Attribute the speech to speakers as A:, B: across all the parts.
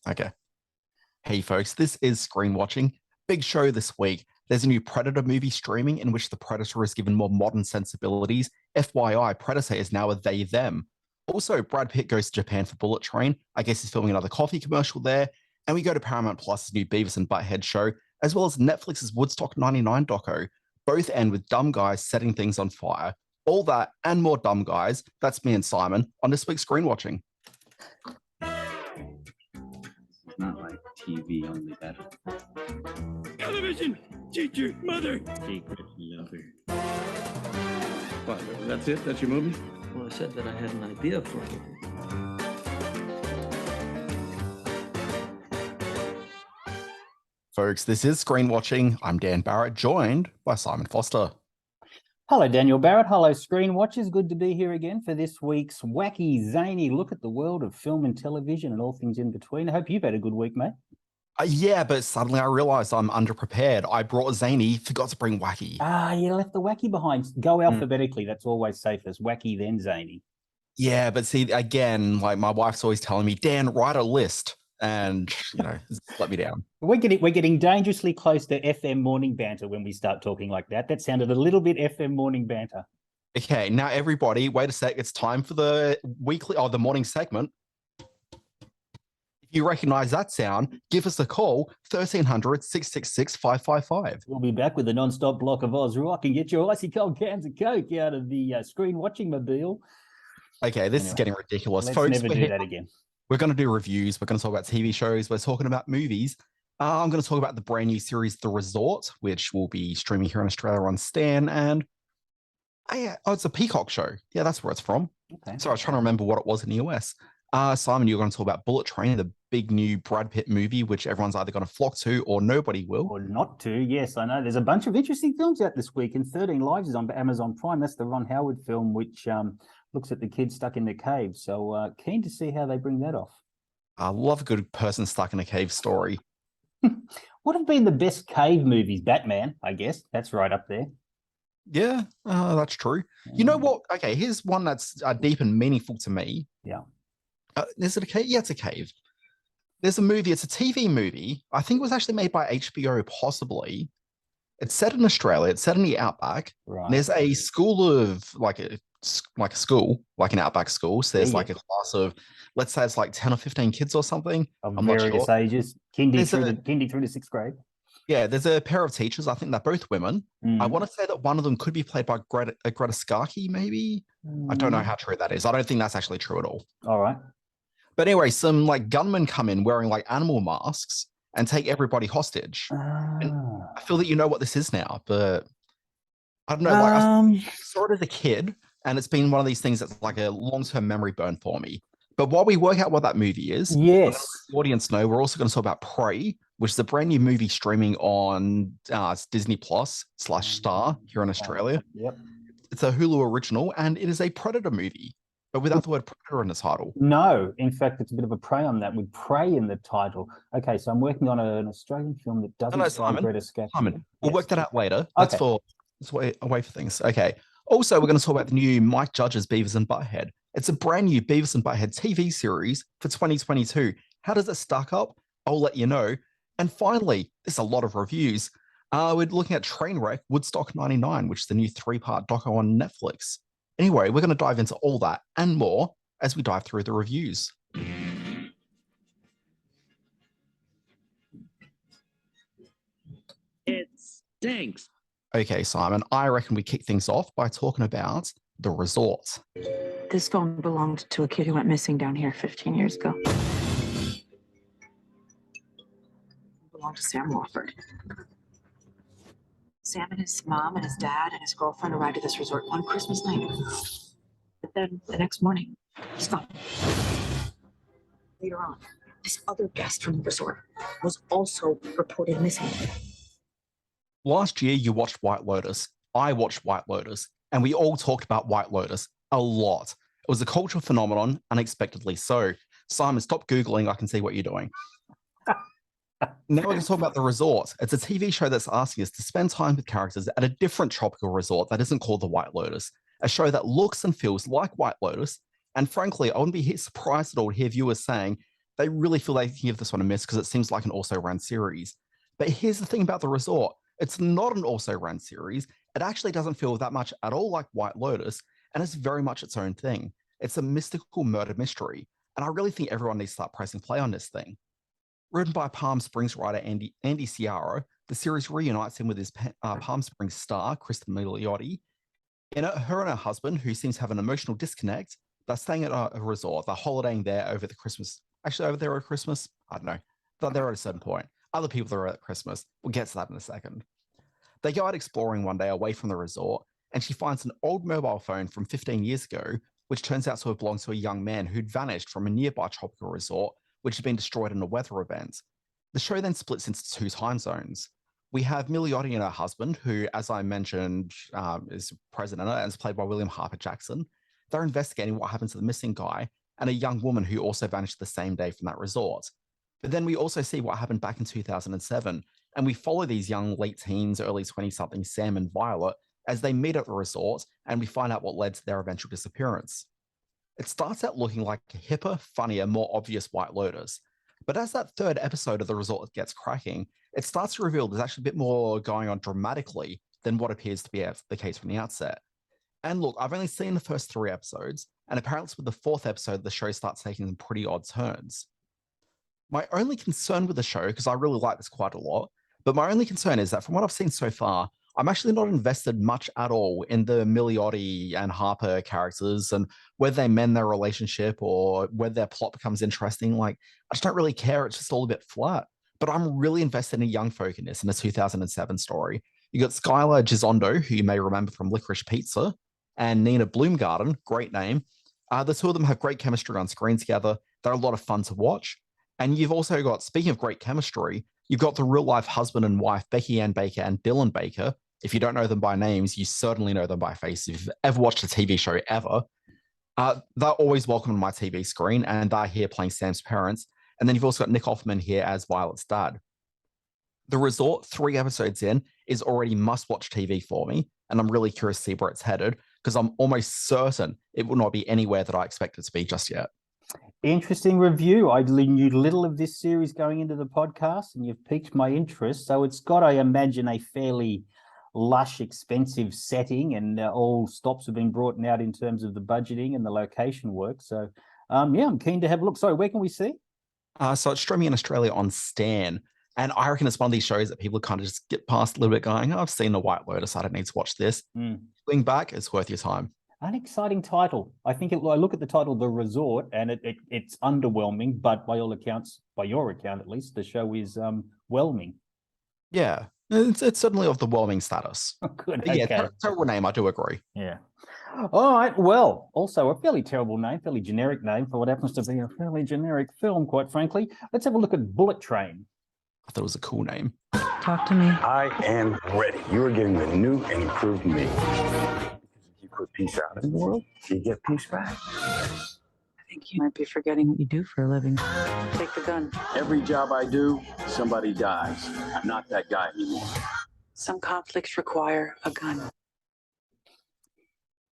A: Okay. Hey, folks, this is Screen Watching. Big show this week. There's a new Predator movie streaming in which the Predator is given more modern sensibilities. FYI, Predator is now a they, them. Also, Brad Pitt goes to Japan for Bullet Train. I guess he's filming another coffee commercial there. And we go to Paramount Plus's new Beavis and Butthead show, as well as Netflix's Woodstock 99 doco. Both end with dumb guys setting things on fire. All that and more dumb guys. That's me and Simon on this week's Screen Watching.
B: Not like TV, only better.
C: Television! Teacher, mother!
B: Secret lover. What, that's it? That's your movie?
D: Well, I said that I had an idea for it.
A: Folks, this is Screen Watching. I'm Dan Barrett, joined by Simon Foster.
E: Hello, Daniel Barrett. Hello, Screen Watchers. Good to be here again for this week's wacky, zany look at the world of film and television and all things in between. I hope you've had a good week, mate.
A: Yeah, but suddenly I realized I'm underprepared. I brought zany, forgot to bring wacky.
E: You left the wacky behind. Go alphabetically. That's always safest. Wacky, then zany.
A: Yeah, but see, again, like my wife's always telling me, Dan, write a list. And, let me down.
E: We're getting dangerously close to FM morning banter when we start talking like that. That sounded a little bit FM morning banter.
A: Okay, now everybody, wait a sec. It's time for the the morning segment. If you recognize that sound, give us a call, 1300-666-555.
E: We'll be back with a non-stop block of Oz Rock and get your icy cold cans of Coke out of the Screen Watching mobile.
A: Okay, this is getting ridiculous.
E: Let's
A: folks.
E: Never do that again.
A: We're going to do reviews. We're going to talk about TV shows. We're talking about movies. I'm going to talk about the brand new series, The Resort, which will be streaming here in Australia on Stan. And it's a Peacock show. Yeah, that's where it's from.
E: Okay.
A: So I was trying to remember what it was in the US. Simon, you're going to talk about Bullet Train, the big new Brad Pitt movie, which everyone's either going to flock to or nobody will.
E: Or not to. Yes, I know. There's a bunch of interesting films out this week, and 13 Lives is on Amazon Prime. That's the Ron Howard film, which looks at the kids stuck in the cave. So keen to see how they bring that off.
A: I love a good person stuck in a cave story.
E: What have been the best cave movies? Batman, I guess. That's right up there.
A: Yeah, that's true. You know what? Okay, here's one that's deep and meaningful to me.
E: Yeah.
A: Is it a cave? Yeah, it's a cave. There's a movie. It's a TV movie. I think it was actually made by HBO, possibly. It's set in Australia. It's set in the outback.
E: Right.
A: There's a school of like an outback school. So there's like a class of, let's say it's like 10 or 15 kids or something.
E: Of various ages, kindy through to sixth grade.
A: Yeah, there's a pair of teachers. I think they're both women. I want to say that one of them could be played by Greta Skarkey, maybe. I don't know how true that is. I don't think that's actually true at all.
E: All right.
A: But anyway, some like gunmen come in wearing like animal masks and take everybody hostage. And I feel that you know what this is now, but I don't know. Like I saw it as a kid, and it's been one of these things that's like a long-term memory burn for me. But while we work out what that movie is,
E: yes,
A: the audience know, we're also going to talk about Prey, which is a brand new movie streaming on Disney Plus/Star here in Australia.
E: Yep.
A: It's a Hulu original, and it is a Predator movie, but without the word Predator in the title.
E: No, in fact, it's a bit of a prey on that with Prey in the title. Okay, so I'm working on an Australian film that doesn't
A: Simon,
E: Greta Skarkey.
A: Simon, we'll work that out later. That's away for things. Okay. Also, we're going to talk about the new Mike Judge's Beavis and Butthead. It's a brand new Beavis and Butthead TV series for 2022. How does it stack up? I'll let you know. And finally, there's a lot of reviews. We're looking at Trainwreck Woodstock 99, which is the new 3-part doco on Netflix. Anyway, we're going to dive into all that and more as we dive through the reviews.
B: It stinks.
A: Okay, Simon, I reckon we kick things off by talking about The Resort.
F: This phone belonged to a kid who went missing down here 15 years ago. It belonged to Sam Wofford. Sam and his mom and his dad and his girlfriend arrived at this resort one Christmas night. But then the next morning, he's gone. Later on, this other guest from the resort was also reported missing.
A: Last year, you watched White Lotus. I watched White Lotus, and we all talked about White Lotus a lot. It was a cultural phenomenon, unexpectedly so. Simon, stop Googling. I can see what you're doing. Now we're going to talk about The Resort. It's a TV show that's asking us to spend time with characters at a different tropical resort that isn't called the White Lotus, a show that looks and feels like White Lotus. And frankly, I wouldn't be surprised at all to hear viewers saying, They really feel they can give this one a miss because it seems like an also-ran series. But here's the thing about The Resort. It's not an also-ran series. It actually doesn't feel that much at all like White Lotus, and it's very much its own thing. It's a mystical murder mystery, and I really think everyone needs to start pressing play on this thing. Written by Palm Springs writer Andy Ciaro, the series reunites him with his Palm Springs star, Kristen Milioti. In it, her and her husband, who seems to have an emotional disconnect, they're staying at a resort. They're holidaying there over the Christmas. Actually, over there at Christmas? I don't know. They're at a certain point. Other people are at Christmas. We'll get to that in a second. They go out exploring one day away from the resort, and she finds an old mobile phone from 15 years ago, which turns out to have belonged to a young man who'd vanished from a nearby tropical resort, which had been destroyed in a weather event. The show then splits into two time zones. We have Milioti and her husband, who, as I mentioned, is president and is played by William Harper Jackson. They're investigating what happened to the missing guy, and a young woman who also vanished the same day from that resort. But then we also see what happened back in 2007, and we follow these young late teens, early 20-somethings, Sam and Violet, as they meet at the resort, and we find out what led to their eventual disappearance. It starts out looking like a hipper, funnier, more obvious White Lotus. But as that third episode of the resort gets cracking, it starts to reveal there's actually a bit more going on dramatically than what appears to be the case from the outset. And look, I've only seen the first 3 episodes, and apparently with the 4th episode, the show starts taking some pretty odd turns. My only concern with the show, because I really like this quite a lot, but my only concern is that from what I've seen so far, I'm actually not invested much at all in the Milioti and Harper characters and whether they mend their relationship or whether their plot becomes interesting. Like, I just don't really care. It's just all a bit flat. But I'm really invested in young folk in this, in the 2007 story. You got Skylar Gisondo, who you may remember from Licorice Pizza, and Nina Bloomgarden, great name. The two of them have great chemistry on screen together. They're a lot of fun to watch. And you've also got, speaking of great chemistry, you've got the real life husband and wife, Becky Ann Baker and Dylan Baker. If you don't know them by names, you certainly know them by face. If you've ever watched a TV show ever, they're always welcome on my TV screen, and they're here playing Sam's parents. And then you've also got Nick Offerman here as Violet's dad. The Resort, 3 episodes in, is already must-watch TV for me, and I'm really curious to see where it's headed, because I'm almost certain it will not be anywhere that I expect it to be just yet.
E: Interesting review. I knew little of this series going into the podcast, and you've piqued my interest. So it's got, I imagine, a fairly lush, expensive setting, and all stops have been brought out in terms of the budgeting and the location work. So, yeah, I'm keen to have a look. Sorry, where can we see?
A: So it's streaming in Australia on Stan. And I reckon it's one of these shows that people kind of just get past a little bit going, oh, I've seen The White Lotus, I don't need to watch this. Going back, it's worth your time.
E: An exciting title. I think I look at the title, The Resort, and it's underwhelming, but by all accounts, by your account at least, the show is whelming.
A: Yeah, it's certainly of the whelming status.
E: Good.
A: But yeah,
E: okay.
A: terrible name, I do agree.
E: Yeah. All right. Well, also a fairly terrible name, fairly generic name for what happens to be a fairly generic film, quite frankly. Let's have a look at Bullet Train.
A: I thought it was a cool name.
G: Talk to me.
H: I am ready. You are getting the new and improved me. If you put peace out in the world, you get peace back.
G: I think you might be forgetting what you do for a living. Take the gun.
H: Every job I do, somebody dies. I'm not that guy anymore.
G: Some conflicts require a gun.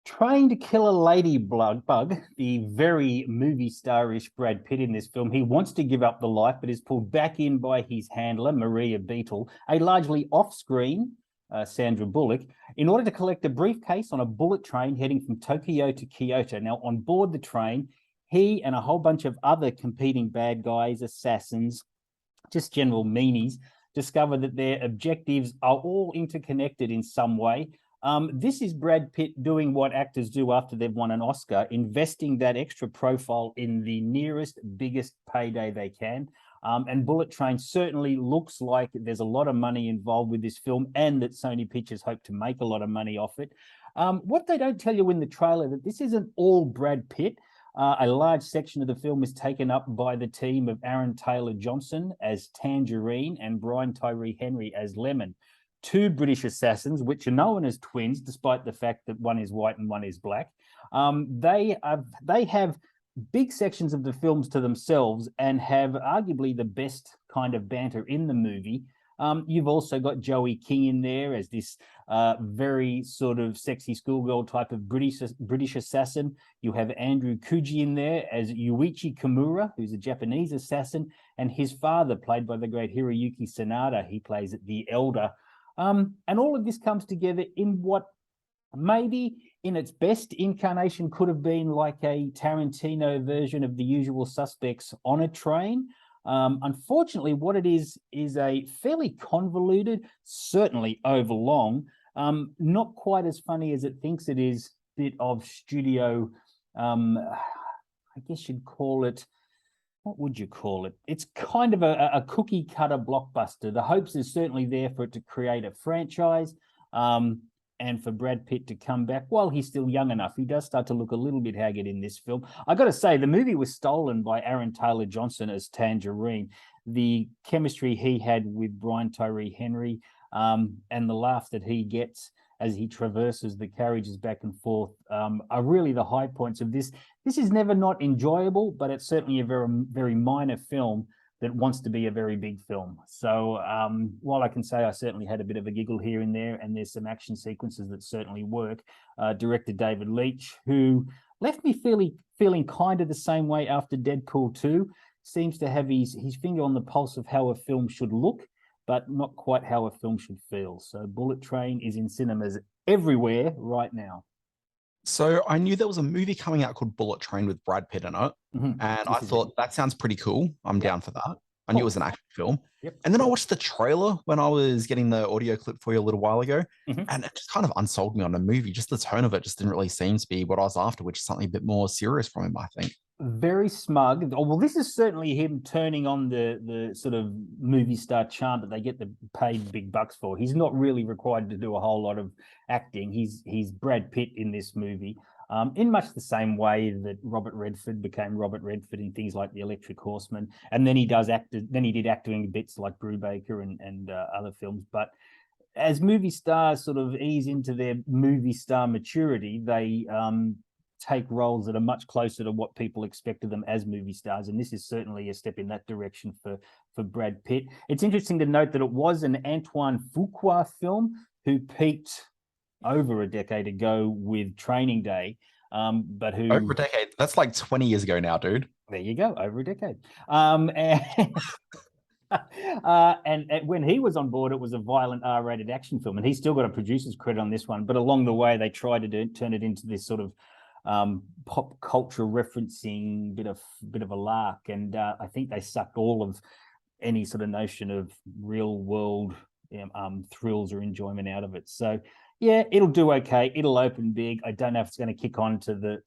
E: Trying to kill a ladybug, the very movie starish Brad Pitt in this film, he wants to give up the life, but is pulled back in by his handler, Maria Beetle, a largely off-screen Sandra Bullock, in order to collect a briefcase on a bullet train heading from Tokyo to Kyoto. Now, on board the train, he and a whole bunch of other competing bad guys, assassins, just general meanies, discover that their objectives are all interconnected in some way. This is Brad Pitt doing what actors do after they've won an Oscar, investing that extra profile in the nearest, biggest payday they can. And Bullet Train certainly looks like there's a lot of money involved with this film, and that Sony Pictures hope to make a lot of money off it. What they don't tell you in the trailer, that this isn't all Brad Pitt. A large section of the film is taken up by the team of Aaron Taylor Johnson as Tangerine and Brian Tyree Henry as Lemon. 2 British assassins, which are known as twins, despite the fact that one is white and one is black. They have big sections of the films to themselves and have arguably the best kind of banter in the movie. You've also got Joey King in there as this very sort of sexy schoolgirl type of British assassin. You have Andrew Kuji in there as Yuichi Kimura, who's a Japanese assassin, and his father, played by the great Hiroyuki Sanada. He plays the Elder. And all of this comes together in what maybe in its best incarnation could have been like a Tarantino version of The Usual Suspects on a train. Unfortunately, what it is a fairly convoluted, certainly overlong, not quite as funny as it thinks it is, bit of studio, I guess you'd call it, what would you call it? It's kind of a cookie cutter blockbuster. The hopes is certainly there for it to create a franchise, and for Brad Pitt to come back while he's still young enough. He does start to look a little bit haggard in this film. I got to say, the movie was stolen by Aaron Taylor Johnson as Tangerine. The chemistry he had with Brian Tyree Henry, and the laugh that he gets as he traverses the carriages back and forth, are really the high points of this. This is never not enjoyable, but it's certainly a very, very minor film that wants to be a very big film. So while I can say I certainly had a bit of a giggle here and there, and there's some action sequences that certainly work, director David Leitch, who left me feeling kind of the same way after Deadpool 2, seems to have his finger on the pulse of how a film should look, but not quite how a film should feel. So Bullet Train is in cinemas everywhere right now.
A: So I knew there was a movie coming out called Bullet Train with Brad Pitt in it. And I thought that sounds pretty cool. I'm down for that. I knew it was an action film. And then I watched the trailer when I was getting the audio clip for you a little while ago. And it just kind of unsold me on the movie. Just the tone of it just didn't really seem to be what I was after, which is something a bit more serious from him, I think.
E: Very smug. Oh, well, this is certainly him turning on the sort of movie star charm that they get the paid big bucks for. He's not really required to do a whole lot of acting. He's Brad Pitt in this movie, in much the same way that Robert Redford became Robert Redford in things like The Electric Horseman, and then he did acting bits like Brubaker and other films. But as movie stars sort of ease into their movie star maturity, they take roles that are much closer to what people expect of them as movie stars, and this is certainly a step in that direction for Brad Pitt. It's interesting to note that it was an Antoine Fuqua film who peaked over a decade ago with Training Day, but who...
A: Over a decade? That's like 20 years ago now, dude.
E: There you go, over a decade. And when he was on board, it was a violent R-rated action film, and he's still got a producer's credit on this one, but along the way, they tried to turn it into this sort of pop culture referencing bit of a lark, and I think they sucked all of any sort of notion of real world thrills or enjoyment out of it. So yeah, it'll do okay. It'll open big. I don't know if it's going to kick on to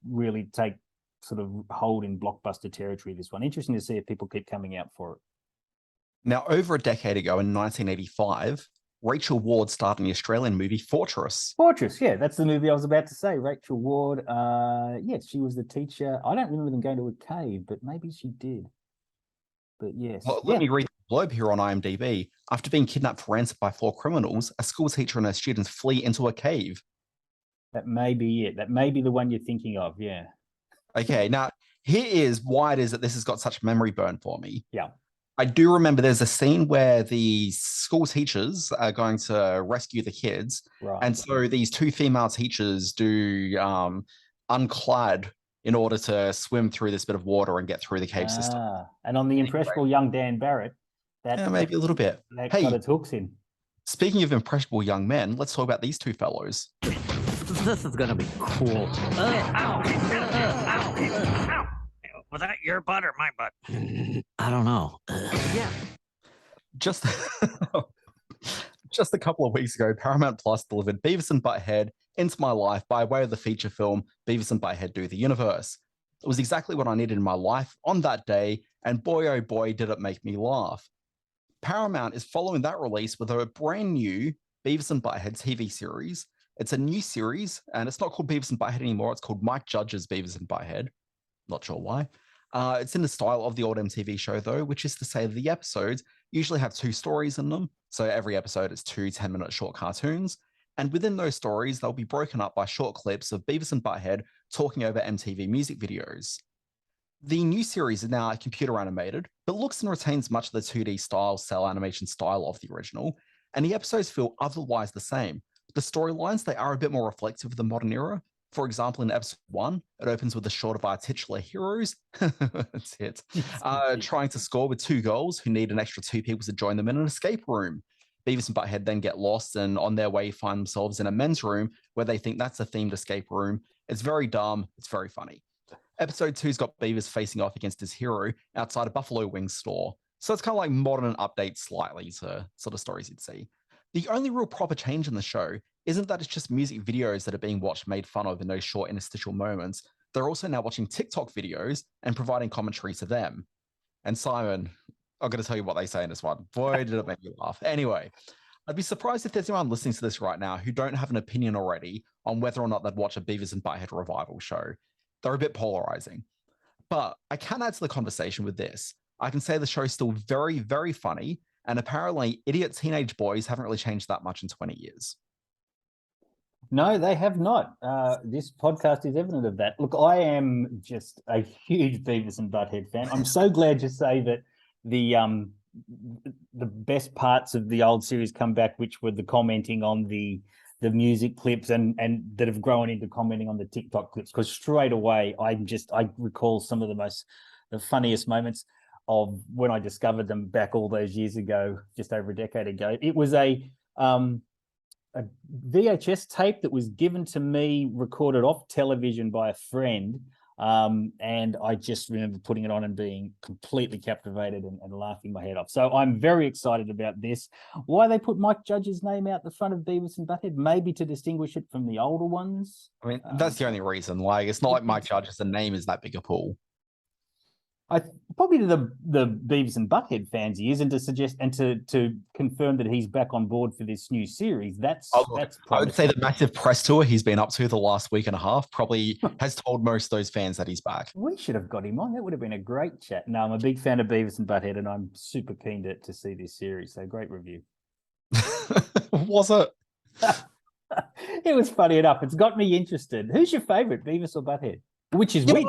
E: really take sort of hold in blockbuster territory. This one, interesting to see if people keep coming out for it.
A: Now, over a decade ago in 1985, Rachel Ward starred in the Australian movie Fortress.
E: Fortress, yeah, that's the movie I was about to say. Rachel Ward, yes, she was the teacher. I don't remember them going to a cave, but maybe she did. But yes.
A: Well, let me read the blurb here on IMDb. After being kidnapped for ransom by 4 criminals, a school teacher and her students flee into a cave.
E: That may be it. That may be the one you're thinking of, yeah.
A: Okay, now here is why it is that this has got such memory burn for me.
E: Yeah.
A: I do remember there's a scene where the school teachers are going to rescue the kids.
E: Right.
A: And so these 2 female teachers do unclad in order to swim through this bit of water and get through the cave system.
E: And on the impressionable young Dan Barrett, that
A: maybe a little bit.
E: That got its hooks in.
A: Speaking of impressionable young men, let's talk about these 2 fellows.
D: This is gonna be cool. Ow! Was that your butt or my butt? I don't know. Yeah.
A: Just a couple of weeks ago, Paramount Plus delivered Beavis and Butthead Into My Life by way of the feature film Beavis and Butthead Do the Universe. It was exactly what I needed in my life on that day, and boy oh boy did it make me laugh. Paramount is following that release with a brand new Beavis and Butthead TV series. It's a new series, and it's not called Beavis and Butthead anymore. It's called Mike Judge's Beavis and Butthead. Not sure why. It's in the style of the old MTV show, though, which is to say the episodes usually have 2 stories in them. So every episode is 2 10-minute short cartoons. And within those stories, they'll be broken up by short clips of Beavis and Butthead talking over MTV music videos. The new series is now computer animated, but looks and retains much of the 2D style, cell animation style of the original, and the episodes feel otherwise the same. The storylines, they are a bit more reflective of the modern era. For example, in episode 1, it opens with a shot of our titular heroes, that's it, trying to score with 2 goals who need an extra 2 people to join them in an escape room. Beavis and Butthead then get lost and on their way find themselves in a men's room where they think that's a themed escape room. It's very dumb, it's very funny. Episode 2's got Beavis facing off against his hero outside a Buffalo Wings store. So it's kind of like modern and update slightly to sort of stories you'd see. The only real proper change in the show isn't that it's just music videos that are being watched made fun of in those short interstitial moments. They're also now watching TikTok videos and providing commentary to them. And Simon, I'm going to tell you what they say in this one. Boy, did it make me laugh. Anyway, I'd be surprised if there's anyone listening to this right now who don't have an opinion already on whether or not they'd watch a Beavis and Butthead revival show. They're a bit polarizing. But I can add to the conversation with this. I can say the show's still very, very funny, and apparently idiot teenage boys haven't really changed that much in 20 years.
E: No, they have not. This podcast is evident of that. Look, I am just a huge Beavis and Butthead fan. I'm so glad to say that the best parts of the old series come back, which were the commenting on the music clips and that have grown into commenting on the TikTok clips, because straight away I recall some of the funniest moments of when I discovered them back all those years ago, just over a decade ago. It was a VHS tape that was given to me, recorded off television by a friend. And I just remember putting it on and being completely captivated and laughing my head off. So I'm very excited about this. Why they put Mike Judge's name out the front of Beavis and Butthead? Maybe to distinguish it from the older ones.
A: I mean, that's the only reason. Like, it's not like Mike Judge's the name is that big a pool.
E: Probably to the Beavis and Butthead fans he is, and to suggest and to confirm that he's back on board for this new series. That's
A: I would say the massive press tour he's been up to the last week and a half probably has told most of those fans that he's back.
E: We should have got him on. That would have been a great chat. No, I'm a big fan of Beavis and Butthead, and I'm super keen to see this series. So great review.
A: Was it?
E: It was funny enough. It's got me interested. Who's your favorite, Beavis or Butthead? Which is which?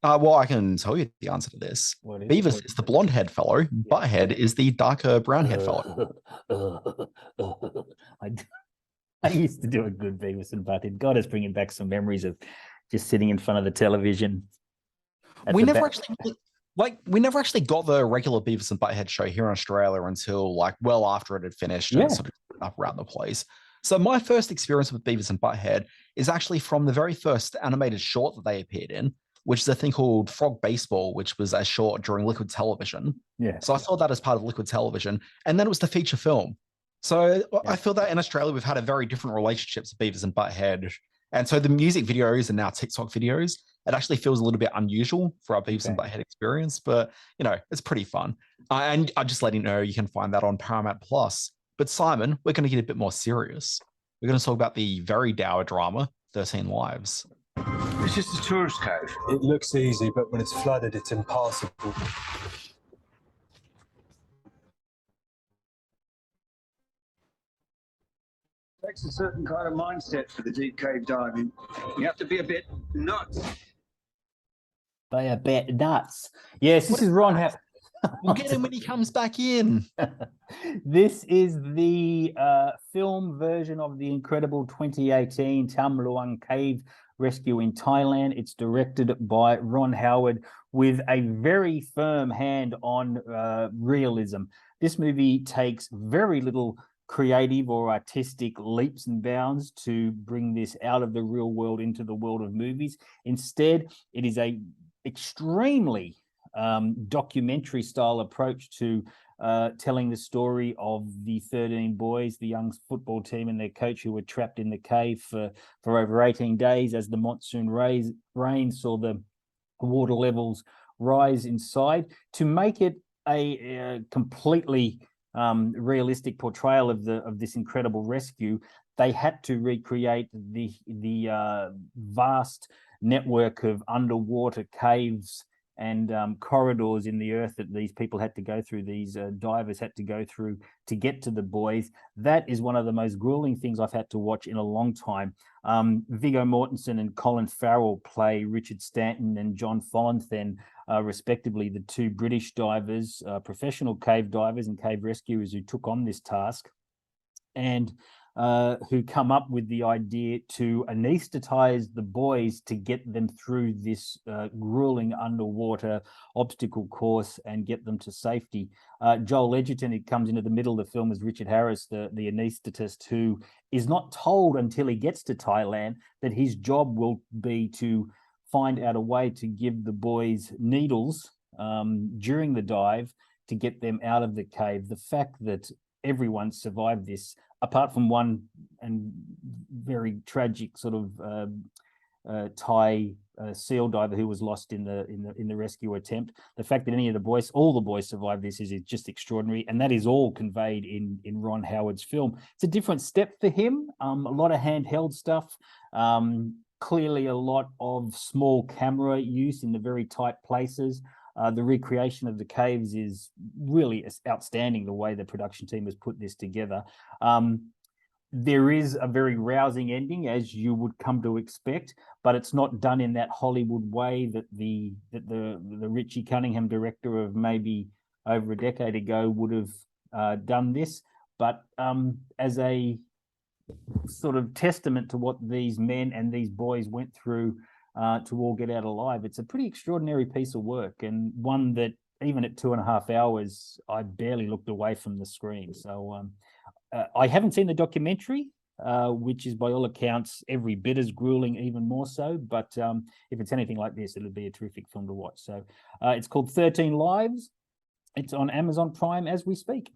A: Well, I can tell you the answer to this. Beavis is the blonde-haired fellow. Butthead is the darker brown-haired fellow.
E: I used to do a good Beavis and Butthead. God is bringing back some memories of just sitting in front of the television.
A: We never actually got the regular Beavis and Butthead show here in Australia until like well after it had finished and sort of up around the place. So my first experience with Beavis and Butthead is actually from the very first animated short that they appeared in, which is a thing called Frog Baseball, which was a short during Liquid Television. Yeah. So I saw that as part of Liquid Television, and then it was the feature film. So I feel that in Australia, we've had a very different relationship to Beavis and Butthead. And so the music videos and now TikTok videos, it actually feels a little bit unusual for our Beavis and Butthead experience, but you know, it's pretty fun. And I just letting you know, you can find that on Paramount Plus. But Simon, we're going to get a bit more serious. We're going to talk about the very dour drama, 13 Lives.
I: It's just a tourist cove. It looks easy, but when it's flooded, it's impassable.
J: It takes a certain kind of mindset for the deep cave diving. You have to be a bit nuts.
E: By a bit nuts. Yes, this is Ron.
A: We'll get him when he comes back in.
E: This is the film version of the incredible 2018 Tham Luang Cave Rescue in Thailand. It's directed by Ron Howard with a very firm hand on realism. This movie takes very little creative or artistic leaps and bounds to bring this out of the real world into the world of movies. Instead, it is a extremely documentary style approach to telling the story of the 13 boys, the young football team and their coach, who were trapped in the cave for over 18 days as the monsoon rain saw the water levels rise inside. To make it a completely realistic portrayal of this incredible rescue, they had to recreate the vast network of underwater caves and corridors in the earth that these people had to go through, these divers had to go through to get to the boys. That is one of the most grueling things I've had to watch in a long time. Viggo Mortensen and Colin Farrell play Richard Stanton and John Follenthen, respectively, the two British divers, professional cave divers and cave rescuers who took on this task, and who come up with the idea to anesthetize the boys to get them through this grueling underwater obstacle course and get them to safety. Joel Edgerton, who comes into the middle of the film, as Richard Harris, the anesthetist, who is not told until he gets to Thailand that his job will be to find out a way to give the boys needles during the dive to get them out of the cave. The fact that everyone survived this, apart from one and very tragic sort of Thai seal diver who was lost in the rescue attempt. The fact that any of the boys, all the boys, survived this is just extraordinary, and that is all conveyed in Ron Howard's film. It's a different step for him. A lot of handheld stuff. Clearly, a lot of small camera use in the very tight places. The recreation of the caves is really outstanding, the way the production team has put this together. There is a very rousing ending, as you would come to expect, but it's not done in that Hollywood way that the Richie Cunningham director of maybe over a decade ago would have done this. But as a sort of testament to what these men and these boys went through to all get out alive, it's a pretty extraordinary piece of work, and one that even at 2.5 hours, I barely looked away from the screen. So I haven't seen the documentary, which is by all accounts every bit as grueling, even more so. But if it's anything like this, it'll be a terrific film to watch. So it's called 13 Lives. It's on Amazon Prime as we speak.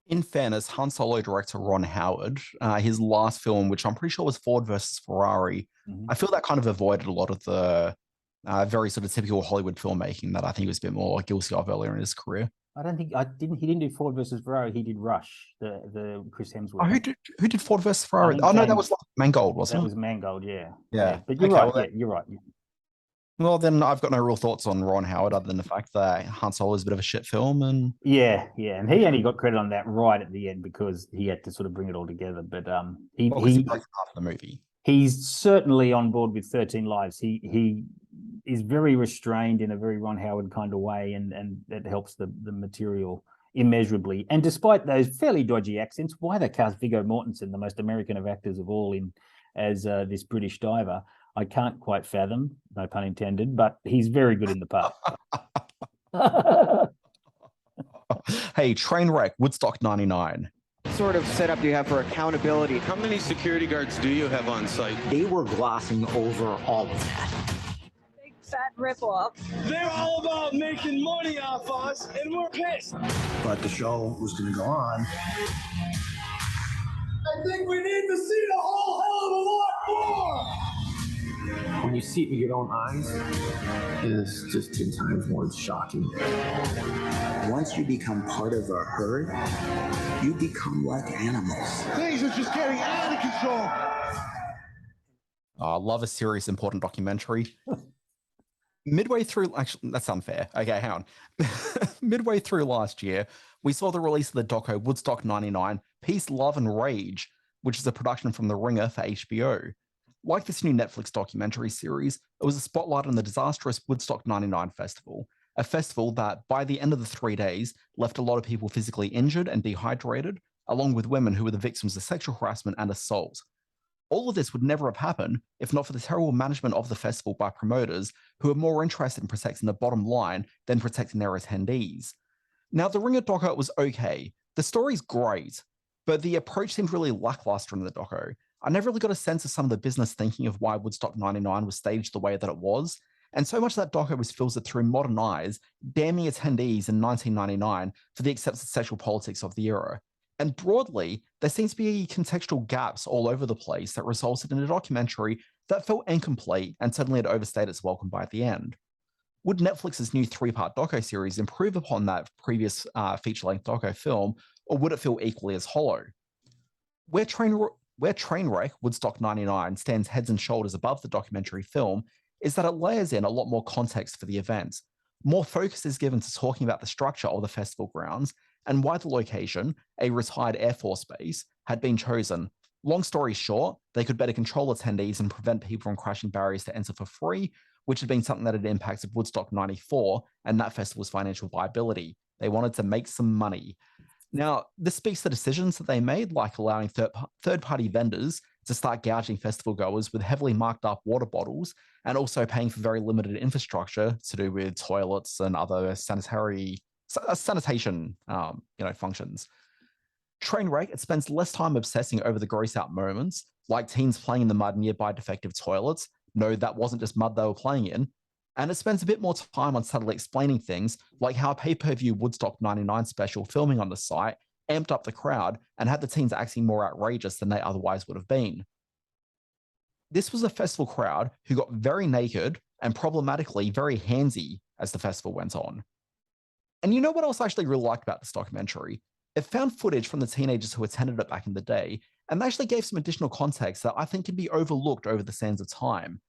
A: In fairness, Han Solo director Ron Howard, his last film, which I'm pretty sure was Ford versus Ferrari, I feel that kind of avoided a lot of the very sort of typical Hollywood filmmaking that I think he was a bit more guilty of earlier in his career.
E: He didn't do Ford versus Ferrari. He did Rush, the Chris Hemsworth.
A: Oh, who did Ford versus Ferrari? Oh no, that was Mangold, wasn't it?
E: That was Mangold, yeah.
A: Yeah.
E: But you're right. Well, you're right.
A: Well, then I've got no real thoughts on Ron Howard other than the fact that Han Solo is a bit of a shit film, and
E: and he only got credit on that right at the end because he had to sort of bring it all together. But he
A: breaks half of the movie.
E: He's certainly on board with 13 Lives. He is very restrained in a very Ron Howard kind of way, and that helps the material immeasurably. And despite those fairly dodgy accents, why they cast Viggo Mortensen, the most American of actors of all, as this British diver, I can't quite fathom, no pun intended, but he's very good in the part.
A: Hey, Trainwreck, Woodstock 99.
K: Sort of setup do you have for accountability?
L: How many security guards do you have on site?
M: They were glossing over all of that.
N: Big fat ripoff.
C: They're all about making money off us, and we're pissed.
O: But the show was going to go on.
C: I think we need to see a whole hell of a lot more.
M: When you see it with your own eyes, it's just 10 times more shocking.
P: Once you become part of a herd, you become like animals.
C: Things are just getting out of control.
A: I love a serious, important documentary. Midway through, actually, that's unfair. Okay, hang on. Midway through last year, we saw the release of the doco Woodstock 99, Peace, Love and Rage, which is a production from The Ringer for HBO. Like this new Netflix documentary series, it was a spotlight on the disastrous Woodstock 99 festival, a festival that, by the end of the 3 days, left a lot of people physically injured and dehydrated, along with women who were the victims of sexual harassment and assault. All of this would never have happened if not for the terrible management of the festival by promoters who are more interested in protecting the bottom line than protecting their attendees. Now, the Ringer doco was okay. The story's great, but the approach seemed really lackluster in the doco. I never really got a sense of some of the business thinking of why Woodstock 99 was staged the way that it was, and so much of that doco was filtered through modern eyes, damning attendees in 1999 for the accepted sexual politics of the era. And broadly, there seems to be contextual gaps all over the place that resulted in a documentary that felt incomplete and suddenly had overstayed its welcome by the end. Would Netflix's new 3-part doco series improve upon that previous feature-length doco film, or would it feel equally as hollow? Where Trainwreck, Woodstock 99, stands heads and shoulders above the documentary film is that it layers in a lot more context for the event. more focus is given to talking about the structure of the festival grounds and why the location, a retired Air Force base, had been chosen. Long story short, they could better control attendees and prevent people from crashing barriers to enter for free, which had been something that had impacted Woodstock 94 and that festival's financial viability. They wanted to make some money. Now, this speaks to decisions that they made, like allowing third-party vendors to start gouging festival goers with heavily marked up water bottles and also paying for very limited infrastructure to do with toilets and other sanitation functions. Trainwreck, it spends less time obsessing over the gross out moments, like teens playing in the mud nearby defective toilets. No, that wasn't just mud they were playing in. And it spends a bit more time on subtly explaining things, like how a pay-per-view Woodstock 99 special filming on the site amped up the crowd and had the teens acting more outrageous than they otherwise would have been. This was a festival crowd who got very naked and problematically very handsy as the festival went on. And you know what else I actually really liked about this documentary? It found footage from the teenagers who attended it back in the day, and they actually gave some additional context that I think can be overlooked over the sands of time.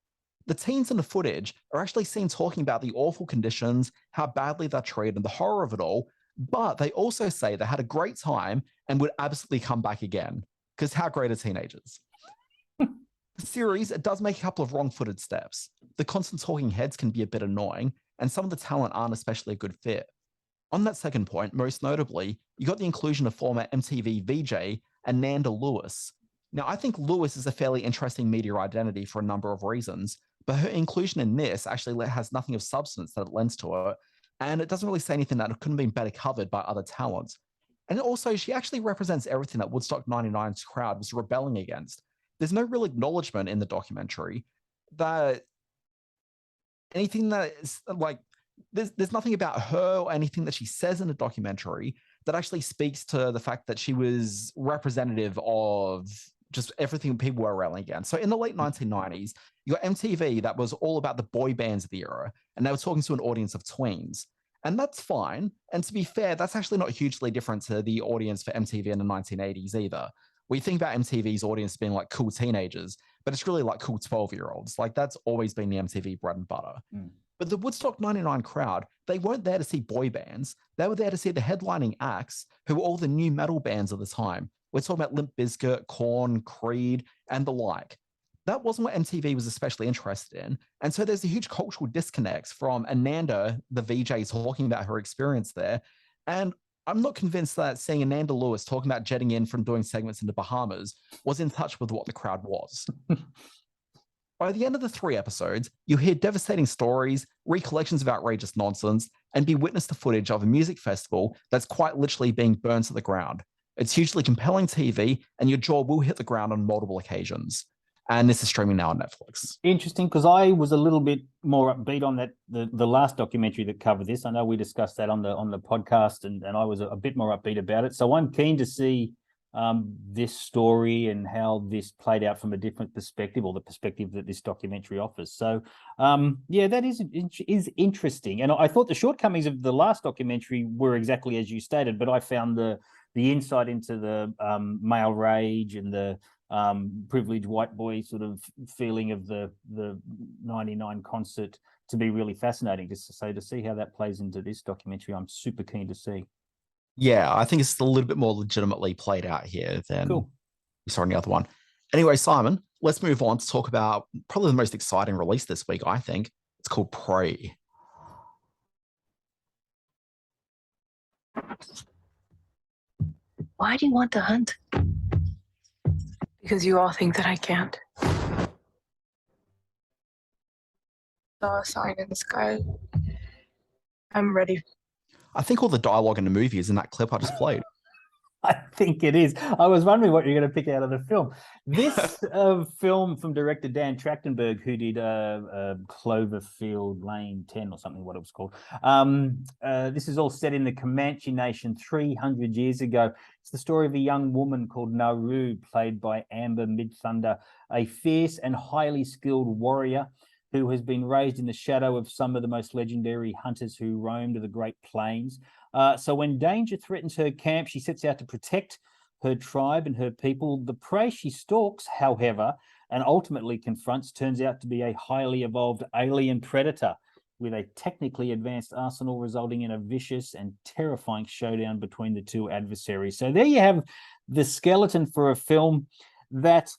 A: The teens in the footage are actually seen talking about the awful conditions, how badly they're treated, and the horror of it all, but they also say they had a great time and would absolutely come back again, because how great are teenagers? The series, it does make a couple of wrong-footed steps. The constant talking heads can be a bit annoying, and some of the talent aren't especially a good fit. On that second point, most notably, you got the inclusion of former MTV VJ Ananda Lewis. Now, I think Lewis is a fairly interesting media identity for a number of reasons, but her inclusion in this actually has nothing of substance that it lends to it, and it doesn't really say anything that couldn't have been better covered by other talent. And also, she actually represents everything that Woodstock 99's crowd was rebelling against. There's no real acknowledgement in the documentary that anything that is like, there's nothing about her or anything that she says in the documentary that actually speaks to the fact that she was representative of just everything people were railing against. So in the late 1990s, you got MTV that was all about the boy bands of the era, and they were talking to an audience of tweens. And that's fine. And to be fair, that's actually not hugely different to the audience for MTV in the 1980s either. We think about MTV's audience being like cool teenagers, but it's really like cool 12-year-olds. Like that's always been the MTV bread and butter. But the Woodstock 99 crowd, they weren't there to see boy bands. They were there to see the headlining acts who were all the new metal bands of the time. We're talking about Limp Bizkit, Korn, Creed, and the like. That wasn't what MTV was especially interested in. And so there's a huge cultural disconnect from Ananda, the VJ, talking about her experience there. And I'm not convinced that seeing Ananda Lewis talking about jetting in from doing segments in the Bahamas was in touch with what the crowd was. By the end of the 3 episodes, you hear devastating stories, recollections of outrageous nonsense, and be witness to footage of a music festival that's quite literally being burned to the ground. It's hugely compelling TV, and your jaw will hit the ground on multiple occasions. And this is streaming now on Netflix.
E: Interesting, because I was a little bit more upbeat on that the last documentary that covered this. I know we discussed that on the podcast, and I was a bit more upbeat about it. So I'm keen to see this story and how this played out from a different perspective, or the perspective that this documentary offers. So yeah, that is interesting. And I thought the shortcomings of the last documentary were exactly as you stated, but I found the insight into the male rage and the privileged white boy sort of feeling of the 99 concert to be really fascinating. Just to say, to see how that plays into this documentary, I'm super keen to see.
A: Yeah, I think it's a little bit more legitimately played out here than we saw in the other one. Anyway, Simon, let's move on to talk about probably the most exciting release this week, I think. It's called Prey.
F: Why do you want to hunt? Because you all think that I can't. Saw a sign in the sky. I'm ready.
A: I think all the dialogue in the movie is in that clip I just played.
E: I think it is. I was wondering what you're going to pick out of the film. This film from director Dan Trachtenberg, who did Cloverfield Lane 10 or something, what it was called. This is all set in the Comanche Nation 300 years ago. It's the story of a young woman called Naru, played by Amber Midthunder, a fierce and highly skilled warrior who has been raised in the shadow of some of the most legendary hunters who roamed the Great Plains. So when danger threatens her camp, she sets out to protect her tribe and her people. The prey she stalks, however, and ultimately confronts, turns out to be a highly evolved alien predator with a technically advanced arsenal, resulting in a vicious and terrifying showdown between the two adversaries. So there you have the skeleton for a film that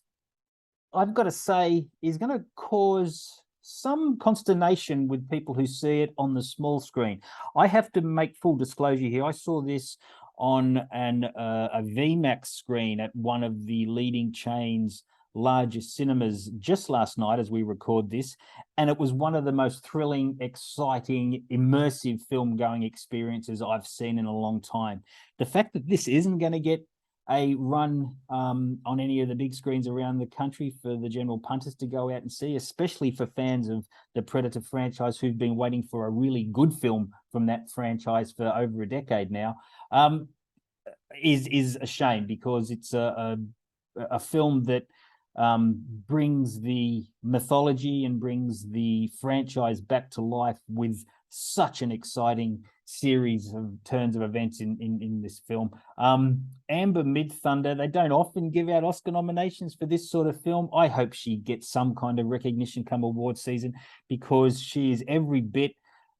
E: I've got to say is going to cause some consternation with people who see it on the small screen. I have to make full disclosure here. I saw this on a VMAX screen at one of the leading chains' largest cinemas just last night as we record this, and it was one of the most thrilling, exciting, immersive film-going experiences I've seen in a long time. The fact that this isn't going to get a run on any of the big screens around the country for the general punters to go out and see, especially for fans of the Predator franchise who've been waiting for a really good film from that franchise for over a decade now, is a shame, because it's a film that brings the mythology and brings the franchise back to life with such an exciting series of turns of events in this film. Amber Midthunder, they don't often give out Oscar nominations for this sort of film. I hope she gets some kind of recognition come award season, because she is every bit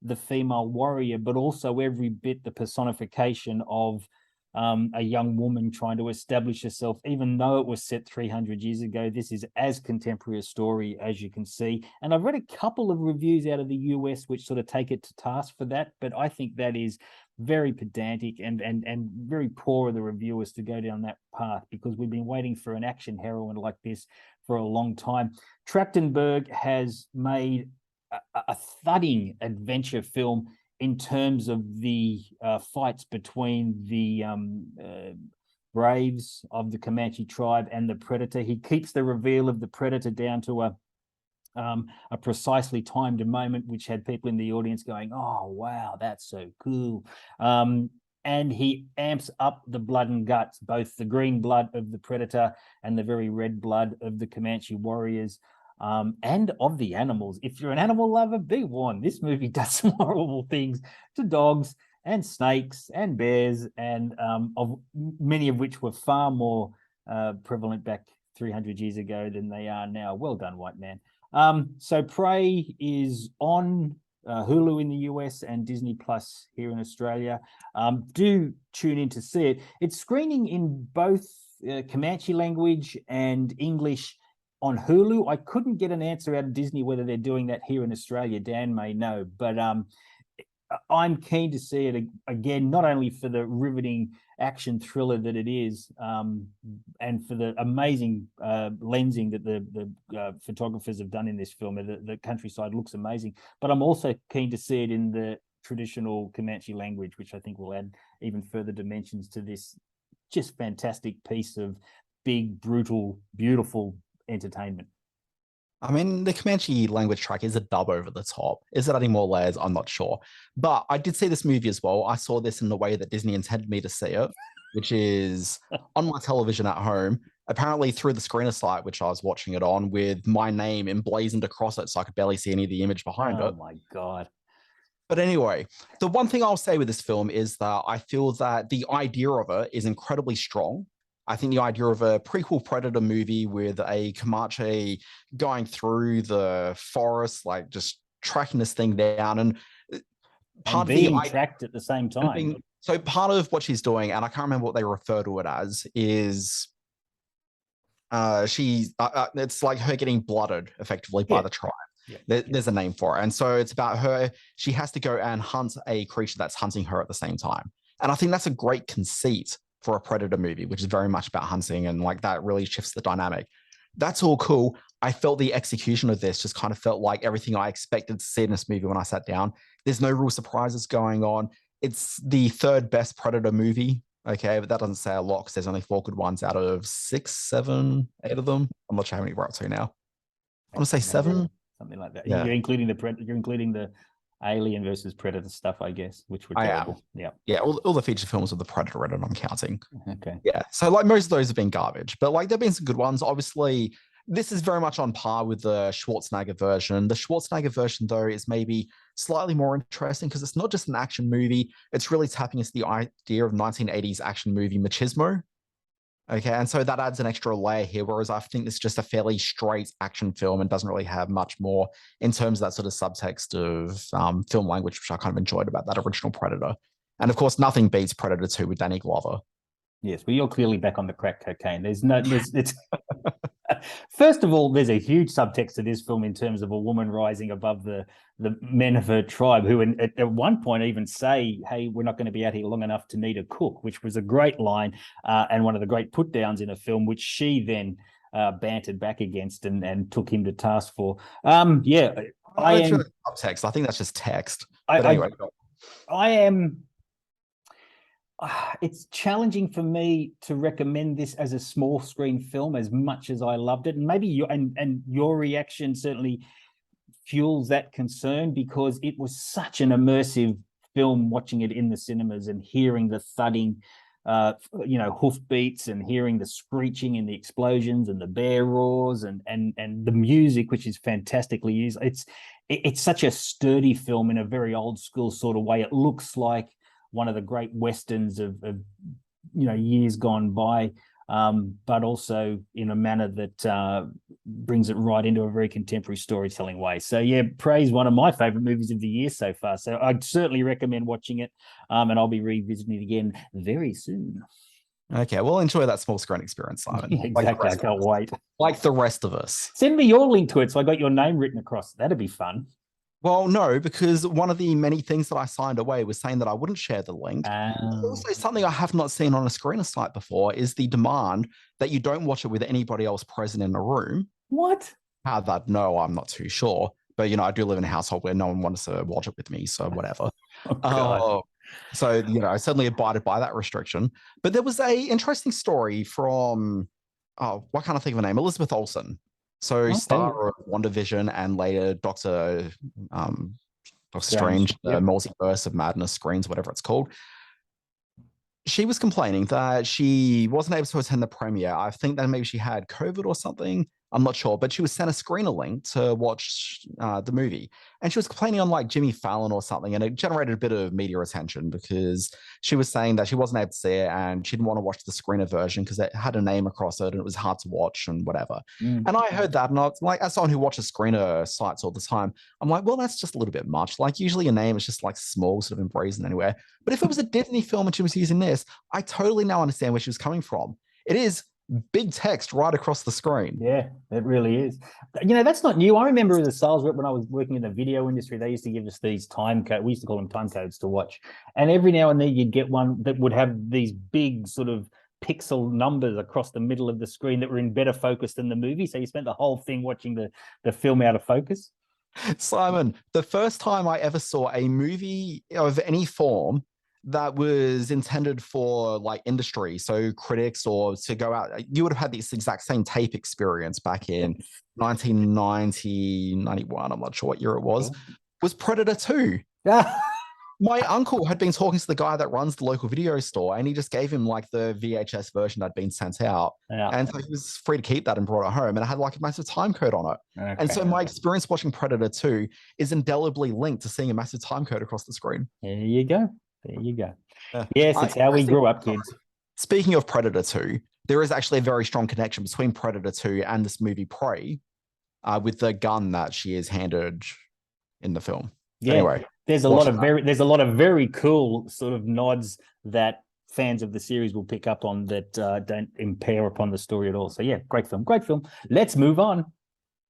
E: the female warrior, but also every bit the personification of a young woman trying to establish herself. Even though it was set 300 years ago, this is as contemporary a story as you can see. And I've read a couple of reviews out of the US which sort of take it to task for that, but I think that is very pedantic and very poor of the reviewers to go down that path, because we've been waiting for an action heroine like this for a long time. Trachtenberg has made a thudding adventure film in terms of the fights between the braves of the Comanche tribe and the Predator. He keeps the reveal of the Predator down to a precisely timed moment, which had people in the audience going, "Oh, wow, that's so cool." And he amps up the blood and guts, both the green blood of the Predator and the very red blood of the Comanche warriors. And of the animals. If you're an animal lover, be warned. This movie does some horrible things to dogs and snakes and bears, and of many of which were far more prevalent back 300 years ago than they are now. Well done, white man. So Prey is on Hulu in the US and Disney Plus here in Australia. Do tune in to see it. It's screening in both Comanche language and English on Hulu. I couldn't get an answer out of Disney whether they're doing that here in Australia. Dan may know, but I'm keen to see it again, not only for the riveting action thriller that it is, and for the amazing lensing that the photographers have done in this film. The countryside looks amazing, but I'm also keen to see it in the traditional Comanche language, which I think will add even further dimensions to this just fantastic piece of big, brutal, beautiful entertainment.
A: I mean, the Comanche language track is a dub over the top. Is it adding more layers? I'm not sure. But I did see this movie as well. I saw this in the way that Disney intended me to see it, which is on my television at home, apparently through the screener site, which I was watching it on, with my name emblazoned across it so I could barely see any of the image behind it.
E: Oh my God.
A: But anyway, the one thing I'll say with this film is that I feel that the idea of it is incredibly strong. I think the idea of a prequel Predator movie with a Comanche going through the forest, like just tracking this thing down, and
E: part of being tracked at the same time.
A: So part of what she's doing, and I can't remember what they refer to it as, is it's like her getting blooded effectively by the tribe. Yeah. There's a name for it. And so it's about her. She has to go and hunt a creature that's hunting her at the same time. And I think that's a great conceit for a Predator movie, which is very much about hunting, and like that really shifts the dynamic. That's all cool. I felt the execution of this just kind of felt like everything I expected to see in this movie when I sat down. There's no real surprises going on. It's the third best Predator movie. Okay, but that doesn't say a lot because there's only 4 good ones out of 6, 7, 8 of them. I'm not sure how many we're up to now. I want to say 7.
E: Something like that.
A: Yeah.
E: You're including the Alien versus Predator stuff, I guess, which were terrible.
A: Yeah, all the feature films with the Predator in it, I'm counting.
E: Okay.
A: Yeah, so like most of those have been garbage, but like there've been some good ones. Obviously, this is very much on par with the Schwarzenegger version. The Schwarzenegger version, though, is maybe slightly more interesting because it's not just an action movie. It's really tapping into the idea of 1980s action movie machismo. Okay, and so that adds an extra layer here, whereas I think this is just a fairly straight action film and doesn't really have much more in terms of that sort of subtext of film language, which I kind of enjoyed about that original Predator. And of course, nothing beats Predator 2 with Danny Glover.
E: Yes, well, you're clearly back on the crack cocaine. It's first of all, there's a huge subtext to this film in terms of a woman rising above the men of her tribe, who at one point even say, "Hey, we're not going to be out here long enough to need a cook," which was a great line and one of the great put downs in a film, which she then bantered back against and took him to task for. Yeah,
A: I am subtext. I think that's just text. But anyway,
E: I am. It's challenging for me to recommend this as a small screen film as much as I loved it. And maybe your reaction certainly fuels that concern, because it was such an immersive film watching it in the cinemas and hearing the thudding, hoof beats and hearing the screeching and the explosions and the bear roars and the music, which is fantastically used. It's such a sturdy film in a very old school sort of way. It looks like one of the great westerns of years gone by, but also in a manner that brings it right into a very contemporary storytelling way. So yeah, Prey's one of my favorite movies of the year so far. So I'd certainly recommend watching it, and I'll be revisiting it again very soon.
A: Okay, well, enjoy that small screen experience, Simon.
E: Yeah, exactly, I can't wait.
A: Like the rest of us.
E: Send me your link to it so I got your name written across. That'd be fun.
A: Well, no, because one of the many things that I signed away was saying that I wouldn't share the link. Also, something I have not seen on a screener site before is the demand that you don't watch it with anybody else present in the room.
E: What?
A: How that? No, I'm not too sure. But, I do live in a household where no one wants to watch it with me, so whatever. So, I certainly abided by that restriction. But there was a interesting story from, what can't I think of a name? Elizabeth Olsen. So star of WandaVision and later Doctor Strange, the Multiverse of Madness screens, whatever it's called. She was complaining that she wasn't able to attend the premiere. I think that maybe she had COVID or something. I'm not sure, but she was sent a screener link to watch the movie. And she was complaining on like Jimmy Fallon or something, and it generated a bit of media attention because she was saying that she wasn't able to see it and she didn't want to watch the screener version because it had a name across it and it was hard to watch and whatever. And I heard that, and I was like, as someone who watches screener sites all the time, I'm like, well, that's just a little bit much. Like usually a name is just like small, sort of emblazoned anywhere. But if it was a Disney film and she was using this, I totally now understand where she was coming from. It is big text right across the screen.
E: Yeah, it really is. That's not new. I remember as a sales rep when I was working in the video industry, they used to give us these time codes. We used to call them time codes to watch. And every now and then you'd get one that would have these big sort of pixel numbers across the middle of the screen that were in better focus than the movie. So you spent the whole thing watching the film out of focus.
A: Simon, the first time I ever saw a movie of any form that was intended for like industry, so critics or to go out, you would have had this exact same tape experience back in 1990, 91, I'm not sure what year it was Predator 2. My uncle had been talking to the guy that runs the local video store, and he just gave him like the VHS version that'd been sent out. And so he was free to keep that and brought it home, and it had like a massive time code on it. And so my experience watching Predator 2 is indelibly linked to seeing a massive time code across the screen.
E: There you go. There you go. Yes, it's how we grew up, kids.
A: Speaking of Predator 2, there is actually a very strong connection between Predator 2 and this movie Prey, with the gun that she is handed in the film.
E: Yeah.
A: Anyway,
E: there's a lot of very cool sort of nods that fans of the series will pick up on that don't impair upon the story at all. So yeah, great film. Let's move on.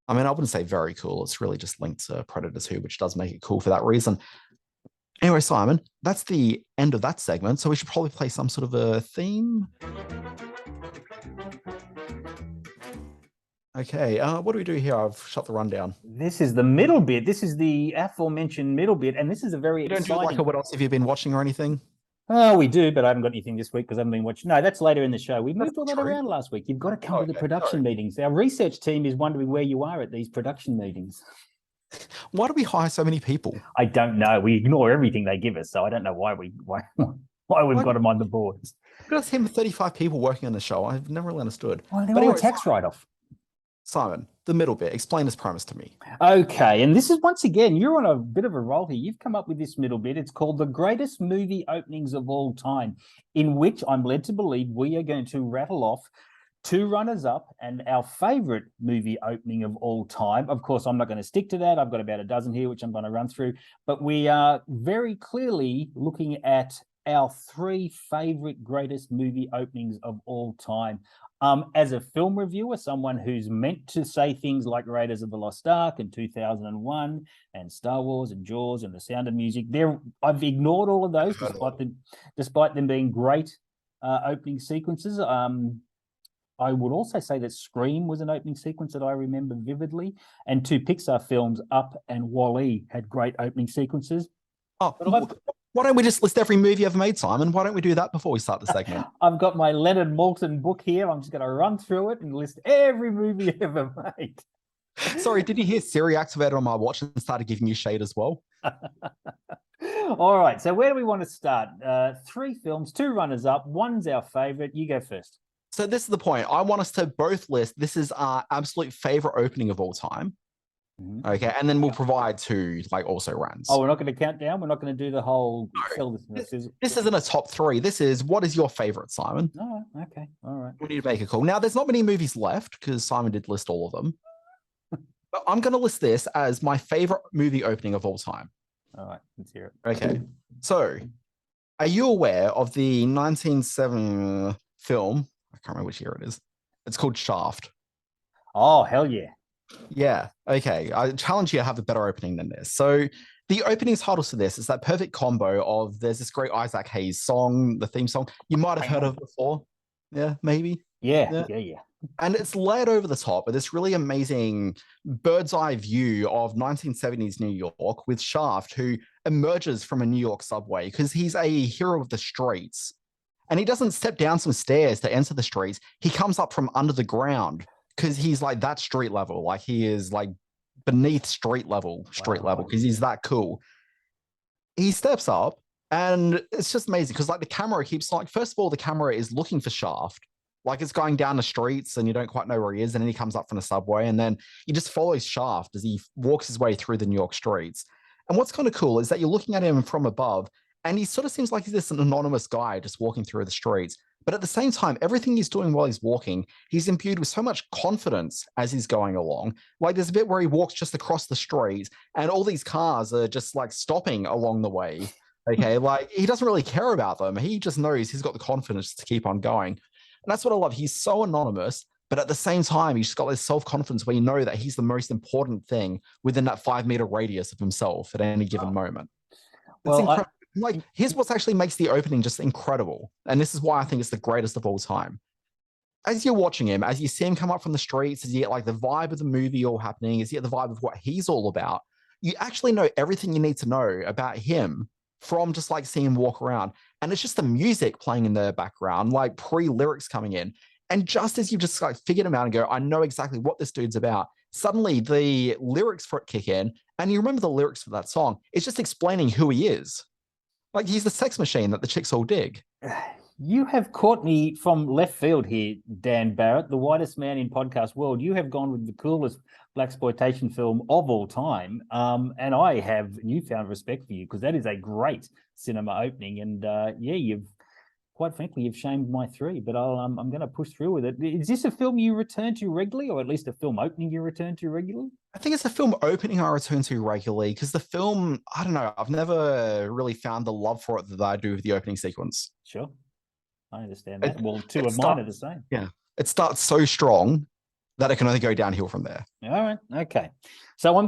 A: I mean, I wouldn't say very cool. It's really just linked to Predator 2, which does make it cool for that reason. Anyway, Simon, that's the end of that segment, so we should probably play some sort of a theme. Okay, what do we do here? I've shut the rundown.
E: This is the middle bit. This is the aforementioned middle bit, and this is a very exciting...
A: You don't do like a what else have you been watching or anything?
E: Oh, we do, but I haven't got anything this week because I haven't been watching. No, that's later in the show. We moved all that around last week. You've got to come to the production meetings. Our research team is wondering where you are at these production meetings.
A: Why do we hire so many people?
E: I don't know. We ignore everything they give us, so I don't know why we've got them on the boards.
A: We've got 35 people working on the show. I've never really understood.
E: Well, they're all a tax write-off.
A: Simon, the middle bit. Explain this premise to me.
E: Okay, and this is, once again, you're on a bit of a roll here. You've come up with this middle bit. It's called The Greatest Movie Openings of All Time, in which I'm led to believe we are going to rattle off 2 runners-up and our favorite movie opening of all time. Of course, I'm not going to stick to that. I've got about a dozen here, which I'm going to run through. But we are very clearly looking at our 3 favorite greatest movie openings of all time. As a film reviewer, someone who's meant to say things like Raiders of the Lost Ark and 2001 and Star Wars and Jaws and The Sound of Music, I've ignored all of those despite them being great opening sequences. I would also say that Scream was an opening sequence that I remember vividly, and 2 Pixar films, Up and WALL-E, had great opening sequences.
A: Oh, why don't we just list every movie ever made, Simon? Why don't we do that before we start the segment?
E: I've got my Leonard Maltin book here. I'm just going to run through it and list every movie ever made.
A: Sorry, did you hear Siri activated on my watch and started giving you shade as well?
E: All right, so where do we want to start? 3 films, 2 runners-up. One's our favorite. You go first.
A: So this is the point. I want us to both list, this is our absolute favorite opening of all time. Okay, and then we'll provide 2 like also runs.
E: Oh, we're not going to count down? We're not going to do the whole...
A: No. This isn't a top 3. This is, what is your favorite, Simon?
E: Oh, okay. All right.
A: We need to make a call. Now, there's not many movies left because Simon did list all of them. But I'm going to list this as my favorite movie opening of all time.
E: All right, let's hear it.
A: Okay, so are you aware of the 1970 film? I can't remember which year it is. It's called Shaft.
E: Oh, hell yeah.
A: Yeah, okay. I challenge you to have a better opening than this. So the opening titles for this is that perfect combo of, there's this great Isaac Hayes song, the theme song. You might have heard of it before. Yeah, maybe.
E: Yeah.
A: And it's layered over the top with this really amazing bird's eye view of 1970s New York with Shaft, who emerges from a New York subway because he's a hero of the streets. And he doesn't step down some stairs to enter the streets. He comes up from under the ground because he's like that street level. Like he is like beneath street level because he's that cool. He steps up and it's just amazing because like the camera keeps like, first of all, the camera is looking for Shaft. Like it's going down the streets and you don't quite know where he is. And then he comes up from the subway and then he just follows Shaft as he walks his way through the New York streets. And what's kind of cool is that you're looking at him from above and he sort of seems like he's just an anonymous guy just walking through the streets. But at the same time, everything he's doing while he's walking, he's imbued with so much confidence as he's going along. Like there's a bit where he walks just across the street and all these cars are just like stopping along the way. Okay, like he doesn't really care about them. He just knows he's got the confidence to keep on going. And that's what I love. He's so anonymous, but at the same time, he's just got this self-confidence where you know that he's the most important thing within that 5-meter radius of himself at any given moment. It's incredible. Like, here's what actually makes the opening just incredible. And this is why I think it's the greatest of all time. As you're watching him, as you see him come up from the streets, as you get like the vibe of the movie all happening, as you get the vibe of what he's all about, you actually know everything you need to know about him from just like seeing him walk around. And it's just the music playing in the background, like pre-lyrics coming in. And just as you just like figured him out and go, I know exactly what this dude's about, suddenly the lyrics for it kick in. And you remember the lyrics for that song. It's just explaining who he is. Like he's the sex machine that the chicks all dig.
E: You have caught me from left field here, Dan Barrett, the whitest man in podcast world. You have gone with the coolest Blaxploitation film of all time. And I have newfound respect for you because that is a great cinema opening. And you've quite frankly, you've shamed my 3, but I'm going to push through with it. Is this a film you return to regularly, or at least a film opening you return to regularly?
A: I think it's a film opening I return to regularly because the film, I don't know, I've never really found the love for it that I do with the opening sequence.
E: Sure. I understand that. Well, 2 of mine are the same.
A: Yeah. It starts so strong that it can only go downhill from there.
E: All right. Okay. So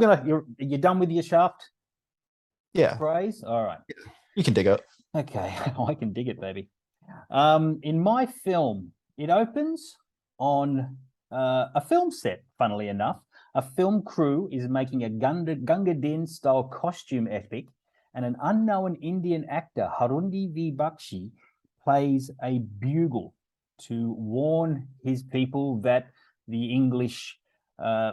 E: you're done with your Shaft?
A: Yeah.
E: Phrase? All right.
A: You can dig it.
E: Okay. I can dig it, baby. In my film, it opens on a film set, funnily enough. A film crew is making a Gunga Din-style costume epic, and an unknown Indian actor, Harundi V. Bakshi, plays a bugle to warn his people that the English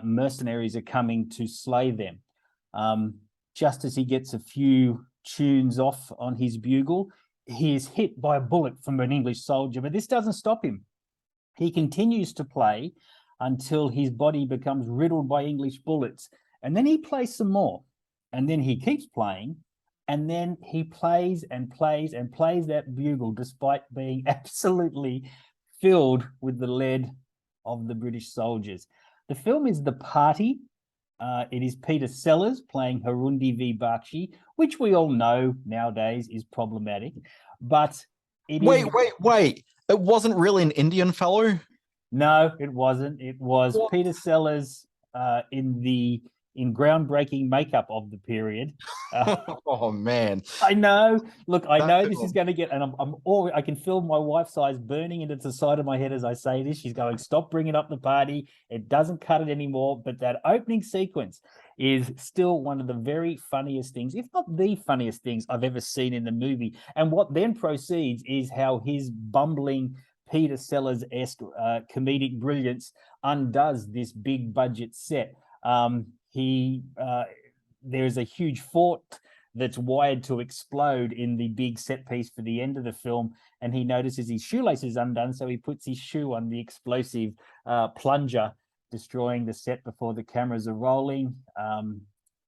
E: mercenaries are coming to slay them. Just as he gets a few tunes off on his bugle, he is hit by a bullet from an English soldier, but this doesn't stop him. He continues to play until his body becomes riddled by English bullets. And then he plays some more. And then he keeps playing. And then he plays and plays and plays that bugle despite being absolutely filled with the lead of the British soldiers. The film is The Party. It is Peter Sellers playing Harundi V. Bakshi, which we all know nowadays is problematic. But
A: wait. It wasn't really an Indian fellow?
E: No, it wasn't. It was Peter Sellers in groundbreaking makeup of the period.
A: Oh man,
E: I know. Look, I know this is going to get, and I can feel my wife's eyes burning into the side of my head as I say this. She's going, "Stop bringing up The Party. It doesn't cut it anymore." But that opening sequence is still one of the very funniest things, if not the funniest things I've ever seen in the movie. And what then proceeds is how his bumbling Peter Sellers-esque comedic brilliance undoes this big budget set. There's a huge fort that's wired to explode in the big set piece for the end of the film, and he notices his shoelace is undone, so he puts his shoe on the explosive plunger, destroying the set before the cameras are rolling.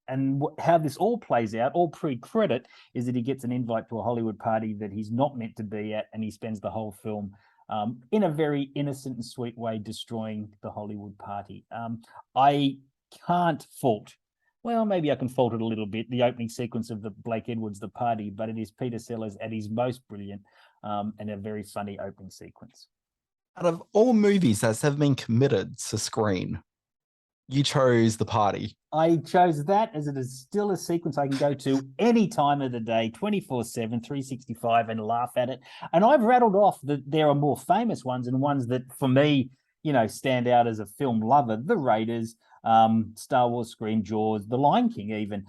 E: And how this all plays out, all pre-credit, is that he gets an invite to a Hollywood party that he's not meant to be at, and he spends the whole film in a very innocent and sweet way destroying the Hollywood party. I can't fault, well, maybe I can fault it a little bit, the opening sequence of the Blake Edwards' The Party, but it is Peter Sellers at his most brilliant and a very funny opening sequence.
A: Out of all movies that have been committed to screen, you chose The Party.
E: I chose that as it is still a sequence I can go to any time of the day, 24/7, 365, and laugh at it. And I've rattled off that there are more famous ones and ones that, for me, stand out as a film lover. The Raiders, Star Wars, Scream, Jaws, The Lion King even,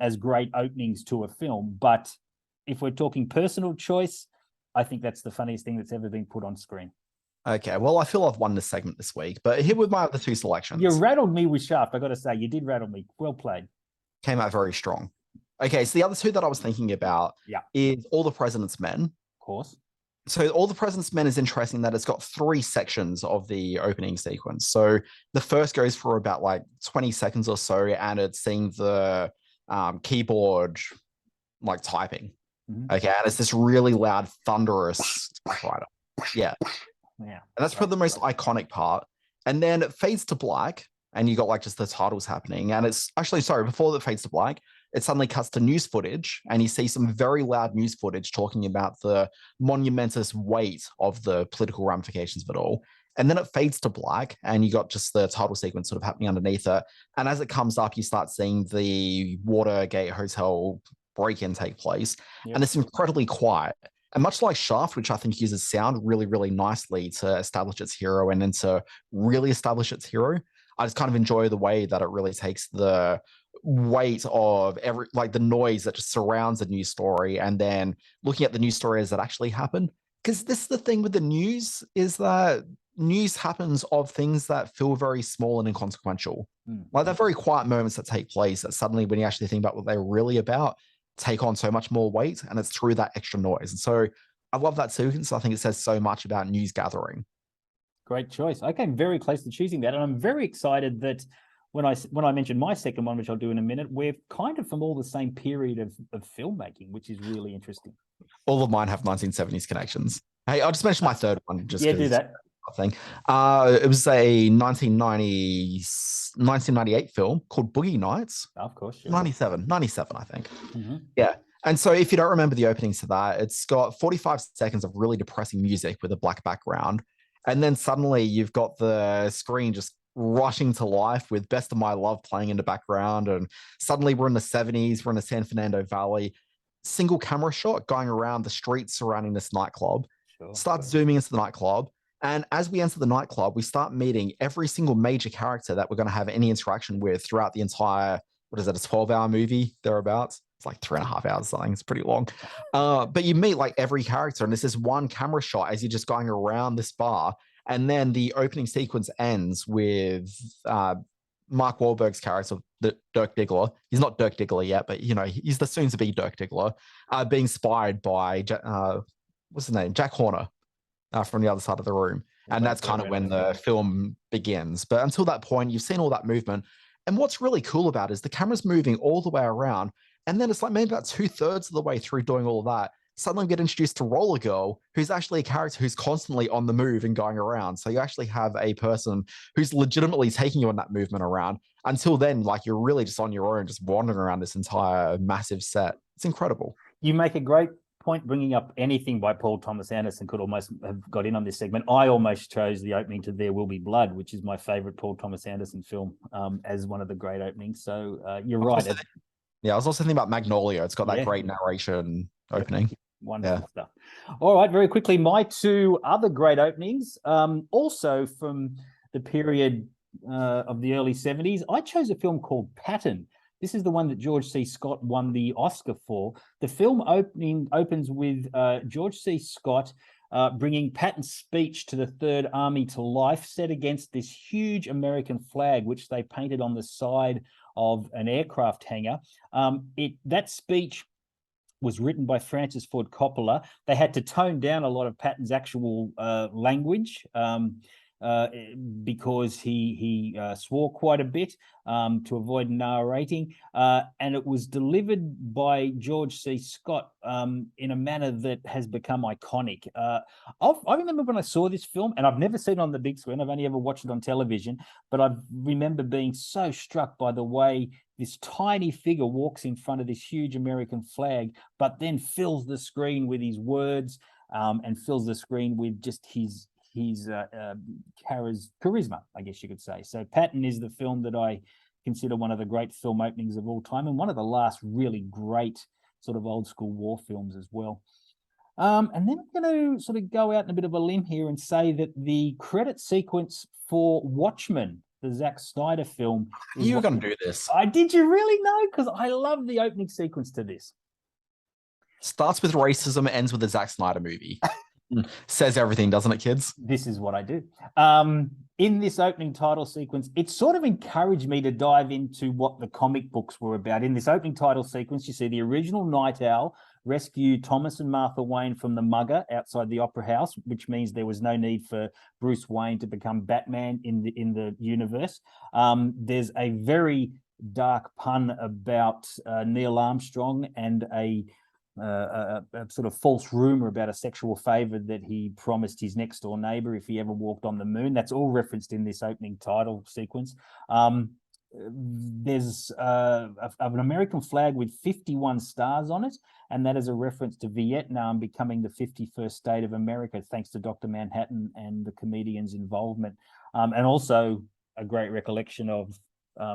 E: as great openings to a film. But if we're talking personal choice, I think that's the funniest thing that's ever been put on screen.
A: Okay, well, I feel I've won this segment this week, but here with my other two selections.
E: You rattled me with Shaft, I got to say. You did rattle me. Well played.
A: Came out very strong. Okay, so the other two that I was thinking about is All the President's Men.
E: Of course.
A: So All the President's Men is interesting that it's got three sections of the opening sequence. So the first goes for about 20 seconds or so, and it's seeing the keyboard typing. Mm-hmm. Okay, and it's this really loud, thunders typewriter. Yeah. And that's probably the most iconic part. And then it fades to black, and you got just the titles happening. And it's actually, sorry, before it fades to black, it suddenly cuts to news footage, and you see some very loud news footage talking about the monumentous weight of the political ramifications of it all. And then it fades to black, and you got just the title sequence sort of happening underneath it. And as it comes up, you start seeing the Watergate Hotel break-in take place. Yep. And it's incredibly quiet. And much like Shaft, which I think uses sound really, really nicely to establish its hero and then to really establish its hero, I just kind of enjoy the way that it really takes the weight of the noise that just surrounds the news story, and then looking at the news story as it actually happened. Because this is the thing with the news, is that news happens of things that feel very small and inconsequential. They're very quiet moments that take place that suddenly, when you actually think about what they're really about, take on so much more weight, and it's through that extra noise. And so I love that sequence. I think it says so much about news gathering.
E: Great choice. I came very close to choosing that, and I'm very excited that when I mentioned my second one, which I'll do in a minute, we're kind of from all the same period of filmmaking, which is really interesting.
A: All of mine have 1970s connections. Hey, I'll just mention my third one.
E: Do that.
A: Thing. It was a 1998 film called Boogie Nights.
E: Of course, sure.
A: 97, I think. Mm-hmm. Yeah. And so if you don't remember the openings to that, it's got 45 seconds of really depressing music with a black background. And then suddenly you've got the screen just rushing to life with Best of My Love playing in the background. And suddenly we're in the 70s, we're in the San Fernando Valley. Single camera shot going around the streets surrounding this nightclub. Starts zooming into the nightclub. And as we enter the nightclub, we start meeting every single major character that we're going to have any interaction with throughout the entire, what is it, a 12-hour movie, thereabouts? It's 3.5 hours, something. It's pretty long. But you meet every character, and there's this one camera shot as you're just going around this bar. And then the opening sequence ends with Mark Wahlberg's character, Dirk Diggler. He's not Dirk Diggler yet, but, he's the soon-to-be Dirk Diggler, being spied by, what's his name? Jack Horner. from the other side of the room. And that's kind of when the film begins. But until that point, you've seen all that movement. And what's really cool about it is the camera's moving all the way around. And then it's like maybe about 2/3 of the way through doing all that, suddenly we get introduced to Roller Girl, who's actually a character who's constantly on the move and going around. So you actually have a person who's legitimately taking you on that movement around. Until then, like, you're really just on your own, just wandering around this entire massive set. It's incredible.
E: You make a great point bringing up anything by Paul Thomas Anderson. Could almost have got in on this segment. I almost chose the opening to There Will Be Blood, which is my favorite Paul Thomas Anderson film, as one of the great openings. So you're right.
A: I was also thinking about Magnolia. It's got that great narration opening.
E: Wonderful stuff. All right, very quickly, my two other great openings, also from the period of the early 70s. I chose a film called Patton. This is the one that George C. Scott won the Oscar for. The film opens with George C. Scott bringing Patton's speech to the Third Army to life, set against this huge American flag, which they painted on the side of an aircraft hangar. That speech was written by Francis Ford Coppola. They had to tone down a lot of Patton's actual language because he swore quite a bit to avoid narrating. And it was delivered by George C. Scott in a manner that has become iconic. I remember when I saw this film, and I've never seen it on the big screen, I've only ever watched it on television, but I remember being so struck by the way this tiny figure walks in front of this huge American flag, but then fills the screen with his words and fills the screen with just his charisma, I guess you could say. So Patton is the film that I consider one of the great film openings of all time, and one of the last really great sort of old school war films as well. And then I'm going to sort of go out on a bit of a limb here and say that the credit sequence for Watchmen, the Zack Snyder film.
A: You were going to do this.
E: Did you really know? Because I love the opening sequence to this.
A: Starts with racism, ends with a Zack Snyder movie. Says everything, doesn't it, kids?
E: This is what I do. In this opening title sequence, it sort of encouraged me to dive into what the comic books were about. In this opening title sequence, you see the original Night Owl rescue Thomas and Martha Wayne from the mugger outside the Opera House, which means there was no need for Bruce Wayne to become Batman in the universe. There's a very dark pun about Neil Armstrong and a sort of false rumor about a sexual favor that he promised his next door neighbor if he ever walked on the moon. That's all referenced in this opening title sequence. There's an American flag with 51 stars on it, and that is a reference to Vietnam becoming the 51st state of America, thanks to Dr. Manhattan and the comedian's involvement. And also a great recollection of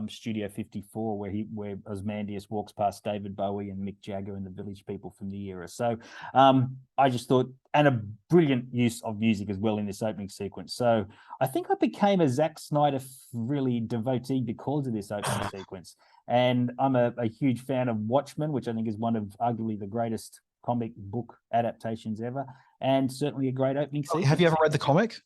E: Studio 54, where Ozymandias walks past David Bowie and Mick Jagger and the Village People from the era. So I just thought, and a brilliant use of music as well in this opening sequence. So I think I became a Zack Snyder really devotee because of this opening sequence. And I'm a huge fan of Watchmen, which I think is one of arguably the greatest comic book adaptations ever, and certainly a great opening sequence.
A: Have you ever read the comic?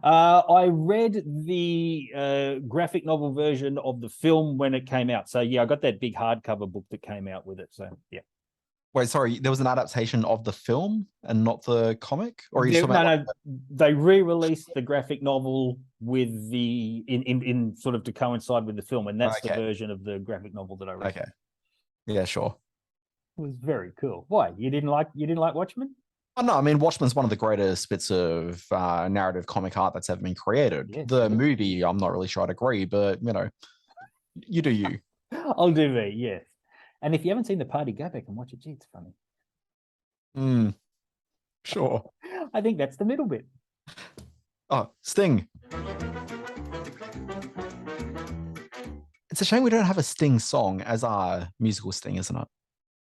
E: I read the graphic novel version of the film when it came out. So yeah, I got that big hardcover book that came out with it. So yeah.
A: Wait, sorry, there was an adaptation of the film and not the comic? Or are you talking
E: no,
A: about
E: they re-released the graphic novel with the in sort of to coincide with the film, and that's the version of the graphic novel that I read.
A: Okay. Yeah, sure.
E: It was very cool. Why? You didn't like Watchmen?
A: Oh, no, I mean, Watchmen's one of the greatest bits of narrative comic art that's ever been created. Yeah, the movie, I'm not really sure I'd agree, but, you know, you do you.
E: I'll do me, yes. And if you haven't seen The Party, go back and watch it. Gee, it's funny.
A: Sure.
E: I think that's the middle bit.
A: Oh, Sting. It's a shame we don't have a Sting song as our musical Sting, isn't it?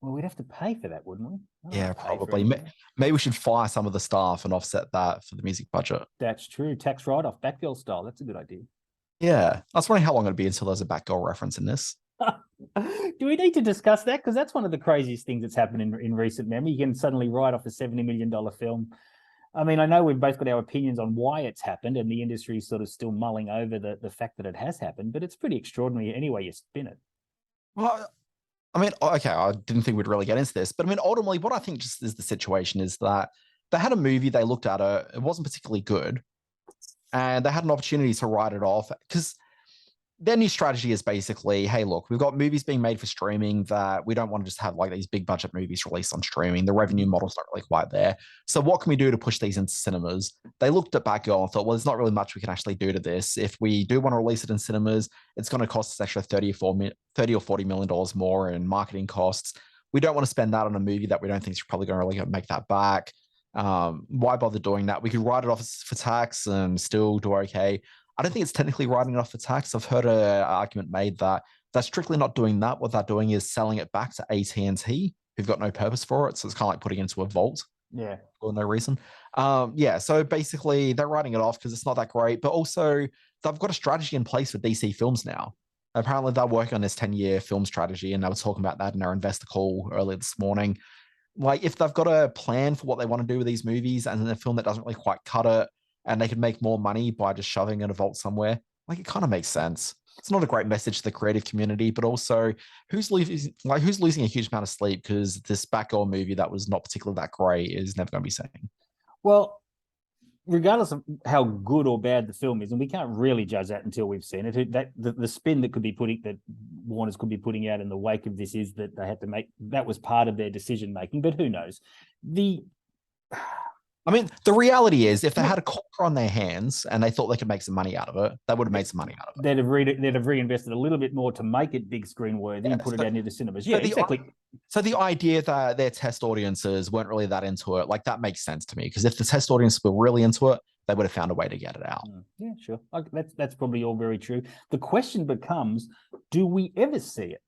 E: Well, we'd have to pay for that, wouldn't we?
A: Yeah, probably. Maybe we should fire some of the staff and offset that for the music budget.
E: That's true. Tax write-off, Batgirl style. That's a good idea.
A: Yeah. I was wondering how long it'd be until there's a Batgirl reference in this.
E: Do we need to discuss that? Because that's one of the craziest things that's happened in recent memory. You can suddenly write off a $70 million film. I mean, I know we've both got our opinions on why it's happened, and the industry is sort of still mulling over the fact that it has happened, but it's pretty extraordinary any way you spin it.
A: Well, I mean, okay, I didn't think we'd really get into this, but I mean, ultimately, what I think just is the situation is that they had a movie, they looked at it wasn't particularly good, and they had an opportunity to write it off because their new strategy is basically, hey, look, we've got movies being made for streaming that we don't want to just have like these big budget movies released on streaming. The revenue model's not really quite there. So what can we do to push these into cinemas? They looked at Batgirl and thought, well, there's not really much we can actually do to this. If we do want to release it in cinemas, it's going to cost us extra $30 or $40 million more in marketing costs. We don't want to spend that on a movie that we don't think is probably going to really make that back. Why bother doing that? We could write it off for tax and still do okay. I don't think it's technically writing it off for tax. I've heard an argument made that they're strictly not doing that. What they're doing is selling it back to AT&T, who've got no purpose for it. So it's kind of like putting it into a vault.
E: Yeah.
A: For no reason. Yeah, so basically they're writing it off because it's not that great, but also they've got a strategy in place for DC films now. Apparently they're working on this 10-year film strategy, and they were talking about that in our investor call earlier this morning. Like, if they've got a plan for what they want to do with these movies and then a film that doesn't really quite cut it, and they can make more money by just shoving in a vault somewhere, like, it kind of makes sense. It's not a great message to the creative community, but also who's losing a huge amount of sleep because this Batgirl movie that was not particularly that great is never going to be seen.
E: Well, regardless of how good or bad the film is, and we can't really judge that until we've seen it, that the spin that Warner's could be putting out in the wake of this is that they had to make, that was part of their decision making, but who knows?
A: I mean, the reality is, if they had a corker on their hands and they thought they could make some money out of it, they would have made some money out of it.
E: They'd have reinvested a little bit more to make it big screen worthy and put it out near the cinemas. Yeah, exactly.
A: So the idea that their test audiences weren't really that into it, like, that makes sense to me, because if the test audience were really into it, they would have found a way to get it out.
E: Yeah, sure. That's probably all very true. The question becomes, do we ever see it?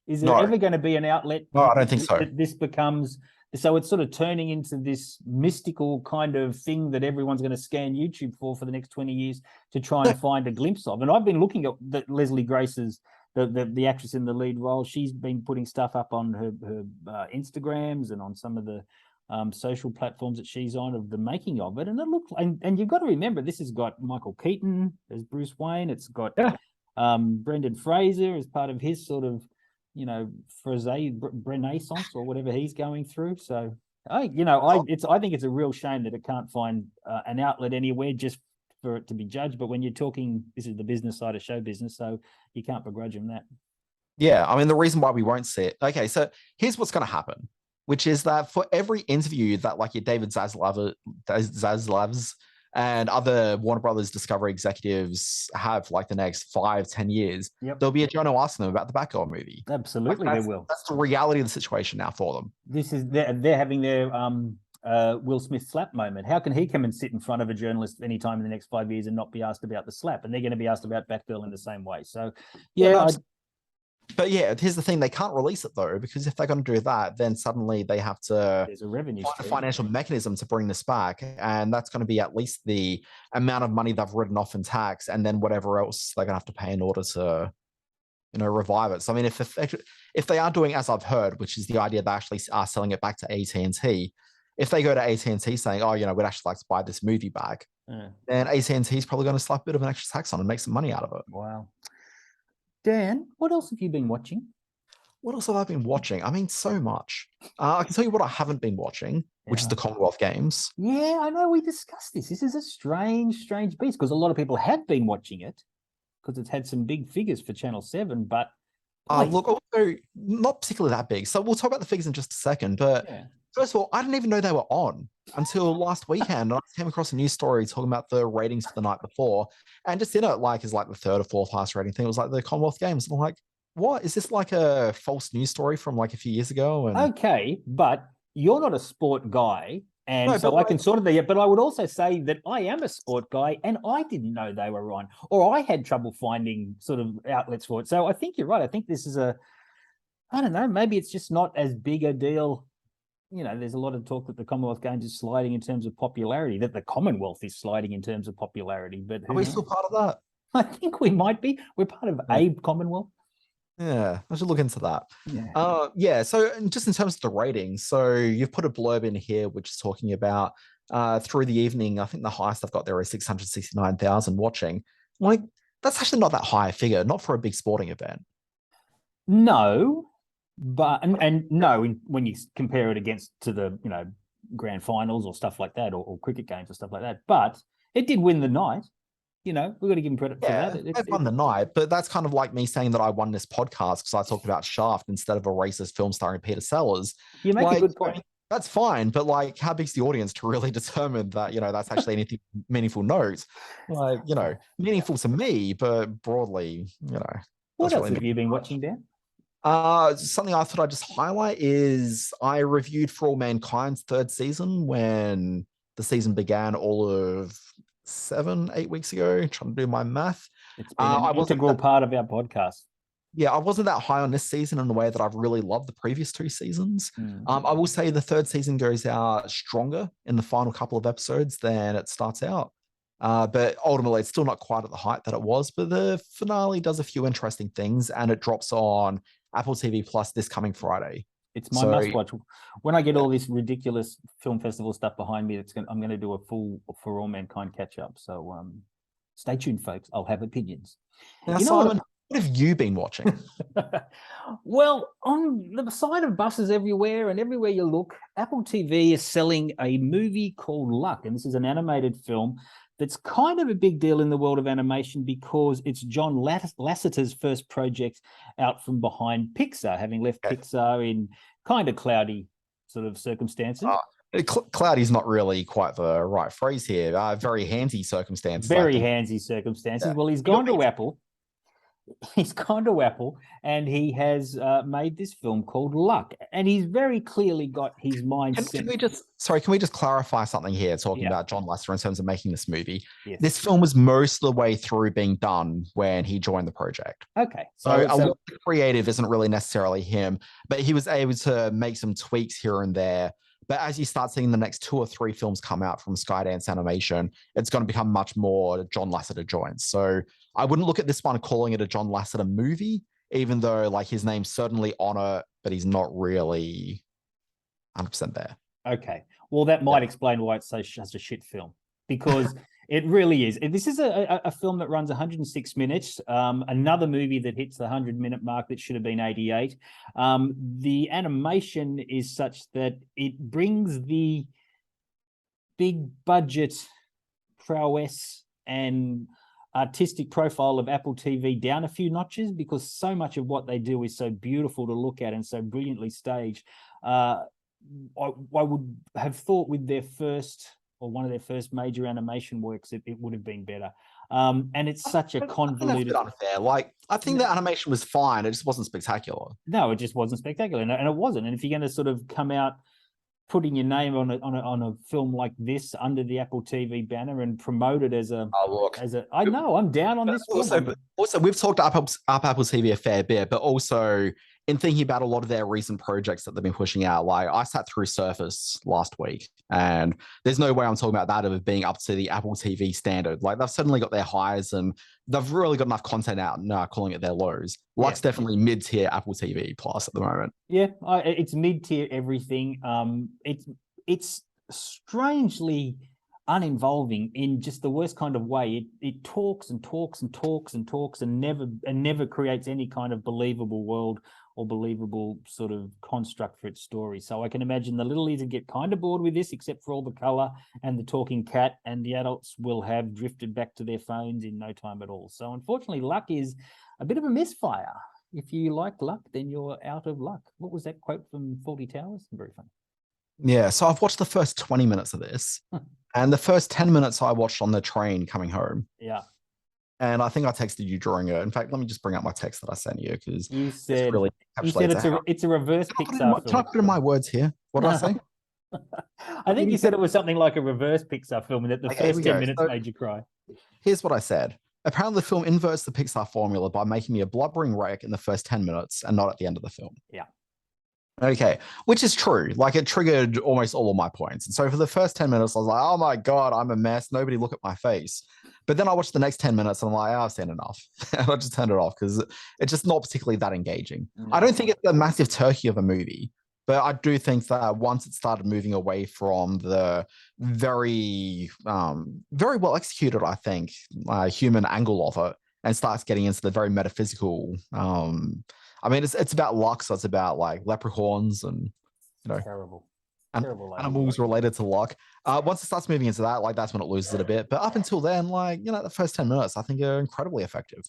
E: Is there ever going to be an outlet?
A: No, I don't think so.
E: This becomes... So it's sort of turning into this mystical kind of thing that everyone's going to scan YouTube for the next 20 years to try and find a glimpse of. And I've been looking at Leslie Grace's, the actress in the lead role. She's been putting stuff up on her Instagrams and on some of the social platforms that she's on of the making of it. And it looks, and you've got to remember, this has got Michael Keaton as Bruce Wayne. It's got Brendan Fraser as part of his sort of, renaissance or whatever he's going through. So I think it's a real shame that it can't find an outlet anywhere just for it to be judged. But when you're talking, this is the business side of show business, so you can't begrudge him that.
A: Yeah, I mean, the reason why we won't see it. Okay, so here's what's going to happen, which is that for every interview that like your David Zaslavs and other Warner Brothers Discovery executives have like the next 5-10 years, there'll be a journal asking them about the Batgirl movie.
E: Absolutely, they will.
A: That's the reality of the situation now for them.
E: They're having their Will Smith slap moment. How can he come and sit in front of a journalist anytime in the next 5 years and not be asked about the slap? And they're going to be asked about Batgirl in the same way. So, yeah.
A: But yeah, here's the thing: they can't release it though, because if they're going to do that, then suddenly they have to
E: there's a revenue
A: find a financial mechanism to bring this back, and that's going to be at least the amount of money they've written off in tax, and then whatever else they're going to have to pay in order to, revive it. So I mean, if they are doing as I've heard, which is the idea they actually are selling it back to AT&T, if they go to AT&T saying, "Oh, we'd actually like to buy this movie back," then AT&T is probably going to slap a bit of an extra tax on and make some money out of it.
E: Wow. Dan, what else have you been watching?
A: What else have I been watching? I mean, so much. I can tell you what I haven't been watching, which is the Commonwealth Games.
E: Yeah, I know. We discussed this. This is a strange beast because a lot of people have been watching it because it's had some big figures for Channel 7, but...
A: Look, also, not particularly that big. So we'll talk about the figures in just a second, but first of all, I didn't even know they were on until last weekend. I came across a news story talking about the ratings for the night before, and just in it, is like the third or fourth highest rating thing. It was like the Commonwealth Games. And I'm like, what? Is this like a false news story from like a few years ago? And...
E: Okay, but you're not a sport guy, and no, so I can sort of be, but I would also say that I am a sport guy, and I didn't know they were on, or I had trouble finding sort of outlets for it. So I think you're right. I think this is I don't know, maybe it's just not as big a deal. There's a lot of talk that the Commonwealth Games is sliding in terms of popularity, that the Commonwealth is sliding in terms of popularity. But
A: are we still part of that?
E: I think we might be. We're part of a Commonwealth.
A: Yeah, I should look into that.
E: Yeah.
A: So just in terms of the ratings, so you've put a blurb in here which is talking about through the evening, I think the highest I've got there is 669,000 watching. Like, that's actually not that high a figure, not for a big sporting event.
E: No. But and no, when you compare it against to the grand finals or stuff like that, or cricket games or stuff like that. But it did win the night. We've got to give him credit for that.
A: It won the night, but that's kind of like me saying that I won this podcast because I talked about Shaft instead of a racist film starring Peter Sellers.
E: You make a good point.
A: That's fine, but like, how big's the audience to really determine that, that's actually anything meaningful note? Like, meaningful to me, but broadly,
E: What else have you been watching, Dan?
A: Something I thought I'd just highlight is I reviewed For All Mankind's third season when the season began all of 7-8 weeks ago. Trying to do my math.
E: It's been an integral part of our podcast.
A: Yeah, I wasn't that high on this season in the way that I've really loved the previous 2 seasons. I will say the third season goes out stronger in the final couple of episodes than it starts out. But ultimately, it's still not quite at the height that it was. But the finale does a few interesting things, and it drops on Apple TV Plus this coming Friday.
E: It's my must-watch. When I get all this ridiculous film festival stuff behind me, I'm going to do a full For All Mankind catch-up. So stay tuned, folks. I'll have opinions.
A: Now, Simon, what have you been watching?
E: Well, on the side of buses everywhere and everywhere you look, Apple TV is selling a movie called Luck. And this is an animated film that's kind of a big deal in the world of animation because it's John Lasseter's first project out from behind Pixar, having left Pixar in kind of cloudy sort of circumstances.
A: Cloudy is not really quite the right phrase here. Very handsy circumstances.
E: Very handsy circumstances. Yeah. Well, he's gone to Apple. He's gone to Apple and he has made this film called Luck, and he's very clearly got his mind set.
A: Can we just clarify something here, talking about John Lasseter in terms of making this movie?
E: Yes.
A: This film was most of the way through being done when he joined the project.
E: Okay.
A: So a lot of the creative isn't really necessarily him, but he was able to make some tweaks here and there. But as you start seeing the next 2 or 3 films come out from Skydance Animation, it's going to become much more John Lasseter joints. So I wouldn't look at this one calling it a John Lasseter movie, even though like his name's certainly on it, but he's not really 100% there.
E: Okay. Well, that might explain why it's such a shit film, because it really is. This is a film that runs 106 minutes, another movie that hits the 100-minute mark that should have been 88. The animation is such that it brings the big budget prowess and artistic profile of Apple TV down a few notches, because so much of what they do is so beautiful to look at and so brilliantly staged. I would have thought with their first, or one of their first major animation works, it would have been better. And it's such a convoluted.
A: Unfair. Like, I think the animation was fine. It just wasn't spectacular.
E: No, it just wasn't spectacular, and it wasn't. And if you're going to sort of come out putting your name on a film like this under the Apple TV banner and promote it as a I know I'm down on this.
A: Also, we've talked up Apple TV a fair bit, but also in thinking about a lot of their recent projects that they've been pushing out, like I sat through Surface last week, and there's no way I'm talking about that of being up to the Apple TV standard. Like, they've certainly got their highs and they've really got enough content out and calling it their lows. Luck's definitely mid-tier Apple TV Plus at the moment.
E: Yeah, it's mid-tier everything. It's strangely uninvolving in just the worst kind of way. It talks and talks and talks and talks and never creates any kind of believable world or believable sort of construct for its story. So I can imagine the little leagues get kind of bored with this, except for all the color and the talking cat, and the adults will have drifted back to their phones in no time at all. So unfortunately, Luck is a bit of a misfire. If you like Luck, then you're out of luck. What was that quote from Fawlty Towers? Very funny.
A: Yeah, so I've watched the first 20 minutes of this, and the first 10 minutes I watched on the train coming home.
E: Yeah.
A: And I think I texted you during it. In fact, let me just bring up my text that I sent you, because
E: you said it's a reverse Pixar film.
A: Can I put in my words here? What did I say?
E: I think you said it was something like a reverse Pixar film, and that the first 10 minutes made you cry.
A: Here's what I said. Apparently, the film inverts the Pixar formula by making me a blubbering wreck in the first 10 minutes and not at the end of the film.
E: Yeah.
A: Okay, which is true. Like, it triggered almost all of my points. And so for the first 10 minutes, I was like, oh my God, I'm a mess. Nobody look at my face. But then I watched the next 10 minutes and I'm like, I've seen enough. And I just turned it off because it's just not particularly that engaging. I don't think it's a massive turkey of a movie, but I do think that once it started moving away from the very well executed, I think, human angle of it, and starts getting into the very metaphysical, I mean, it's about luck, so it's about like leprechauns and,
E: Terrible. Terrible
A: animals related to luck. Once it starts moving into that, like that's when it loses it a bit. But up until then, like, you know, the first 10 minutes, I think are incredibly effective.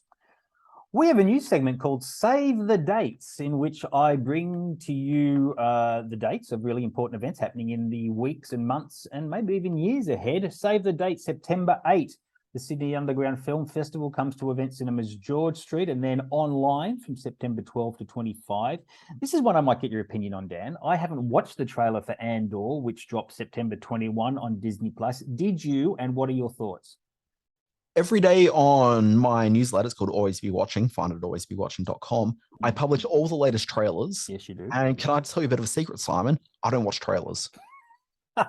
E: We have a new segment called Save the Dates, in which I bring to you the dates of really important events happening in the weeks and months and maybe even years ahead. Save the date, September 8. The Sydney Underground Film Festival comes to Event Cinemas George Street and then online from September 12 to 25. This is one I might get your opinion on, Dan. I haven't watched the trailer for Andor, which drops September 21 on Disney+. Did you, and what are your thoughts?
A: Every day on my newsletter, it's called Always Be Watching, find it at alwaysbewatching.com. I publish all the latest trailers.
E: Yes, you do.
A: And can I tell you a bit of a secret, Simon? I don't watch trailers. I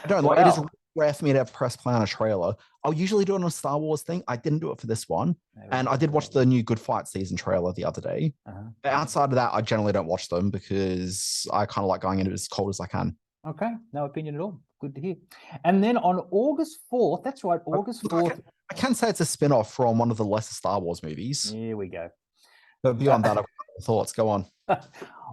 A: don't.
E: Wow.
A: Like, it is rare for me to press play on a trailer. I'll usually do it on a Star Wars thing. I didn't do it for this one. And I did watch the new Good Fight season trailer the other day. Outside of that, I generally don't watch them because I kind of like going into it as cold as I can.
E: Okay, no opinion at all. Good to hear. And then on August 4th, that's right, August 4th.
A: I can say it's a spin-off from one of the lesser Star Wars movies.
E: Here we go.
A: But beyond that, I've got thoughts. Go on.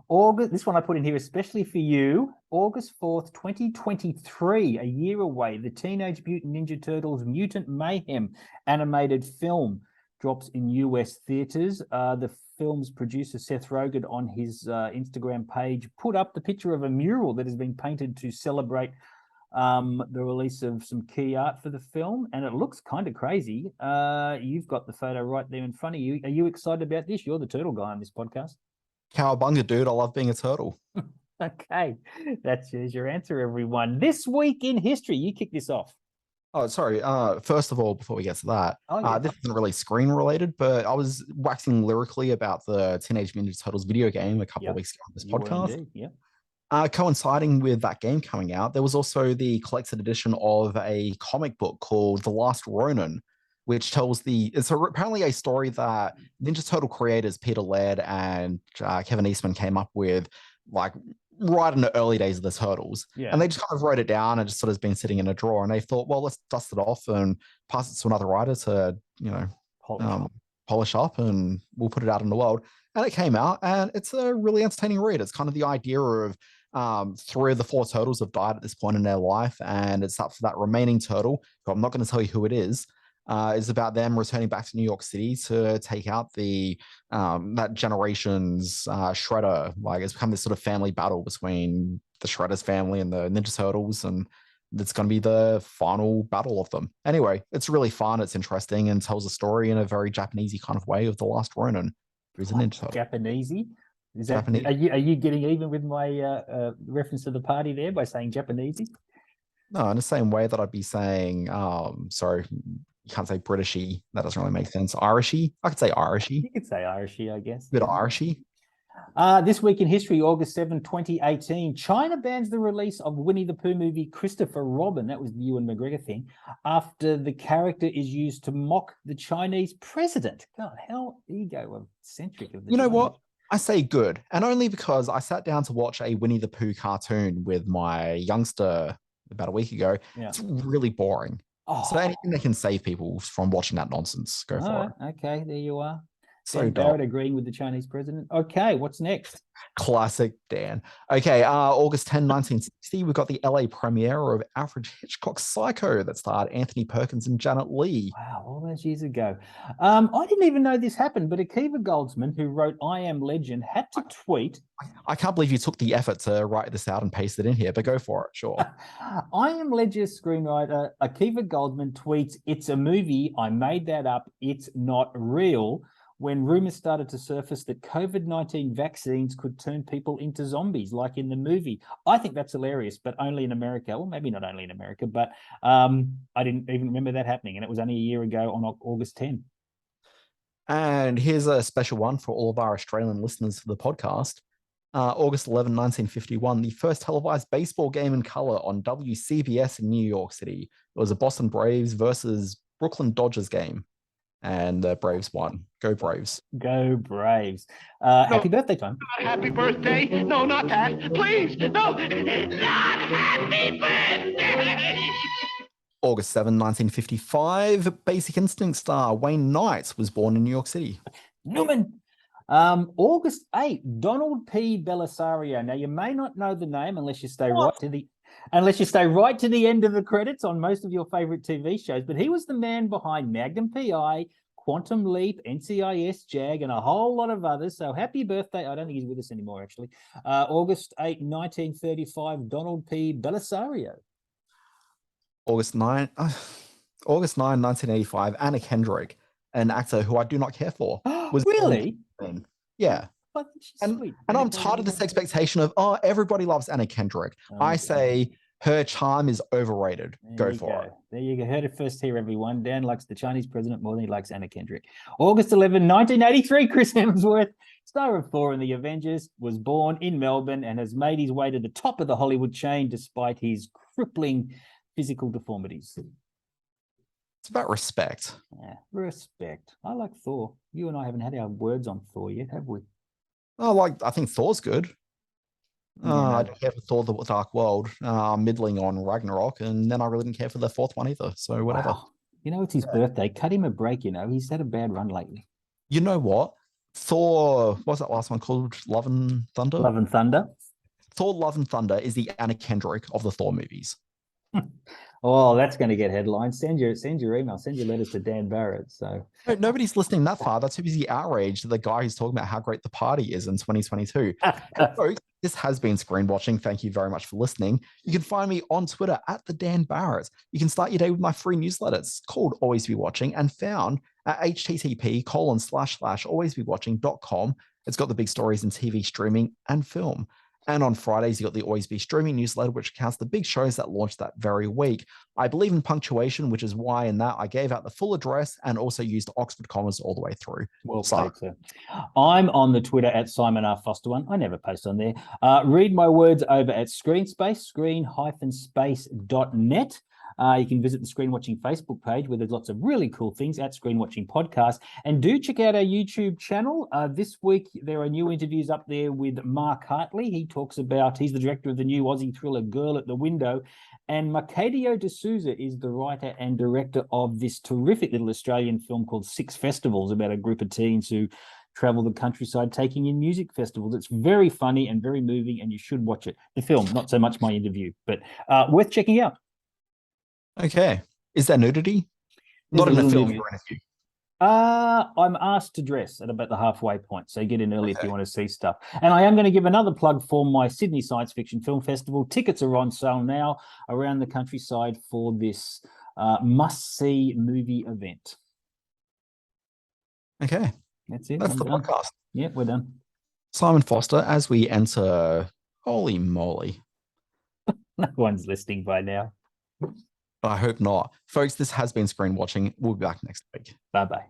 E: August, this one I put in here especially for you. August 4th, 2023, a year away. The Teenage Mutant Ninja Turtles Mutant Mayhem animated film drops in US theaters. The film's producer, Seth Rogen, on his Instagram page, put up the picture of a mural that has been painted to celebrate the release of some key art for the film, and it looks kind of crazy. You've got the photo right there in front of you. Are you excited about this? You're the turtle guy on this podcast.
A: Cowabunga, dude. I love being a turtle.
E: Okay, that's your answer, everyone. This week in history, you kick this off.
A: Oh, sorry. First of all, before we get to that,
E: yeah.
A: This isn't really screen related, but I was waxing lyrically about the Teenage Mutant Ninja Turtles video game a couple of weeks ago on this podcast.
E: Yeah.
A: Coinciding with that game coming out, there was also the collected edition of a comic book called The Last Ronin, which tells it's apparently a story that Ninja Turtle creators Peter Laird and Kevin Eastman came up with, like right in the early days of the Turtles.
E: Yeah.
A: And they just kind of wrote it down and just sort of been sitting in a drawer. And they thought, well, let's dust it off and pass it to another writer to, you know, polish up, and we'll put it out in the world. And it came out, and it's a really entertaining read. It's kind of the idea of 3 of the 4 turtles have died at this point in their life, and it's up for that remaining turtle, who I'm not going to tell you who it is about them returning back to New York City to take out the that generation's Shredder. Like, it's become this sort of family battle between the Shredder's family and the Ninja Turtles, and it's going to be the final battle of them. Anyway, it's really fun. It's interesting and tells a story in a very Japanesey kind of way of the Last Ronin, who's a Ninja Turtle.
E: Japanesey? Is that,
A: Japanese.
E: Are you getting even with my reference to the party there by saying Japanesey?
A: No, in the same way that I'd be saying, sorry, you can't say Britishy. That doesn't really make sense. Irishy? I could say Irishy.
E: You could say Irishy, I guess.
A: A bit Irishy.
E: This week in history, August 7, 2018, China bans the release of Winnie the Pooh movie Christopher Robin. That was the Ewan McGregor thing, after the character is used to mock the Chinese president. God, how egocentric of the
A: You know
E: Chinese.
A: what? I say good, and only because I sat down to watch a Winnie the Pooh cartoon with my youngster about a week ago.
E: Yeah.
A: It's really boring. So anything that can save people from watching that nonsense, go for it.
E: Okay, there you are.
A: So
E: Dan
A: dull.
E: Barrett agreeing with the Chinese president. Okay, what's next?
A: Classic Dan. Okay, August 10, 1960, we've got the LA premiere of Alfred Hitchcock's Psycho that starred Anthony Perkins and Janet Leigh.
E: Wow, all those years ago. I didn't even know this happened, but Akiva Goldsman, who wrote I Am Legend, had to tweet.
A: I can't believe you took the effort to write this out and paste it in here, but go for it, sure.
E: I Am Legend screenwriter Akiva Goldsman tweets, "It's a movie. I made that up. It's not real." When rumors started to surface that COVID-19 vaccines could turn people into zombies, like in the movie. I think that's hilarious, but only in America. Well, maybe not only in America, but I didn't even remember that happening. And it was only a year ago on August 10.
A: And here's a special one for all of our Australian listeners for the podcast. August 11, 1951, the first televised baseball game in color on WCBS in New York City. It was a Boston Braves versus Brooklyn Dodgers game. And the Braves won. Go Braves.
E: Go Braves. Happy birthday, Tom.
C: Not happy birthday. No, not that. Please. No, not happy birthday.
A: August 7, 1955, Basic Instinct star Wayne Knight was born in New York City.
E: Newman. August 8th, Donald P. Belisario. Now, you may not know the name unless you stay right to the end of the credits on most of your favorite TV shows, but he was the man behind Magnum PI, Quantum Leap, NCIS, JAG, and a whole lot of others. So happy birthday. I don't think he's with us anymore, actually. August 8, 1935, Donald P. Belisario.
A: August 9, 1985, Anna Kendrick, an actor who I do not care for. Was
E: really?
A: Yeah.
E: But she's
A: And
E: sweet.
A: I'm tired of this expectation of, everybody loves Anna Kendrick. I say her charm is overrated. Go for it.
E: There you go. Heard it first here, everyone. Dan likes the Chinese president more than he likes Anna Kendrick. August 11, 1983, Chris Hemsworth, star of Thor and the Avengers, was born in Melbourne and has made his way to the top of the Hollywood chain despite his crippling physical deformities.
A: It's about respect.
E: Yeah, respect. I like Thor. You and I haven't had our words on Thor yet, have we?
A: I think Thor's good.
E: Yeah,
A: I don't care for Thor: The Dark World. Middling on Ragnarok, and then I really didn't care for the fourth one either. So whatever.
E: Wow. You know, it's his birthday. Cut him a break. You know, he's had a bad run lately.
A: You know what? Thor. What's that last one called? Love and Thunder.
E: Love and Thunder.
A: Thor: Love and Thunder is the Anna Kendrick of the Thor movies.
E: Oh, that's going to get headlines. Send your email. Send your letters to Dan Barrett. So
A: nobody's listening that far. That's too busy outraged. The guy who's talking about how great the party is in 2022. Folks, this has been Screen Watching. Thank you very much for listening. You can find me on Twitter at the Dan Barrett. You can start your day with my free newsletter. It's called Always Be Watching and found at http://alwaysbewatching.com. It's got the big stories in TV streaming and film. And on Fridays, you got the Always Be Streaming newsletter, which counts the big shows that launched that very week. I believe in punctuation, which is why in that I gave out the full address and also used Oxford commas all the way through.
E: Well played, sir. I'm on the Twitter at Simon R. Foster1. I never post on there. Read my words over at Screenspace, screen-space.net. You can visit the Screen Watching Facebook page where there's lots of really cool things at Screen Watching Podcast. And do check out our YouTube channel. This week, there are new interviews up there with Mark Hartley. He's the director of the new Aussie thriller Girl at the Window. And Mercadio de Souza is the writer and director of this terrific little Australian film called Six Festivals about a group of teens who travel the countryside taking in music festivals. It's very funny and very moving, and you should watch it. The film, not so much my interview, but worth checking out.
A: Okay. Is there nudity? Not in the film or interview.
E: I'm asked to dress at about the halfway point, so get in early if you want to see stuff. And I am going to give another plug for my Sydney Science Fiction Film Festival. Tickets are on sale now around the countryside for this must-see movie event.
A: Okay.
E: That's it.
A: That's the podcast.
E: Yeah, we're done.
A: Simon Foster, as we enter, holy moly.
E: No one's listening by now.
A: I hope not. Folks, this has been Screen Watching. We'll be back next week.
E: Bye-bye.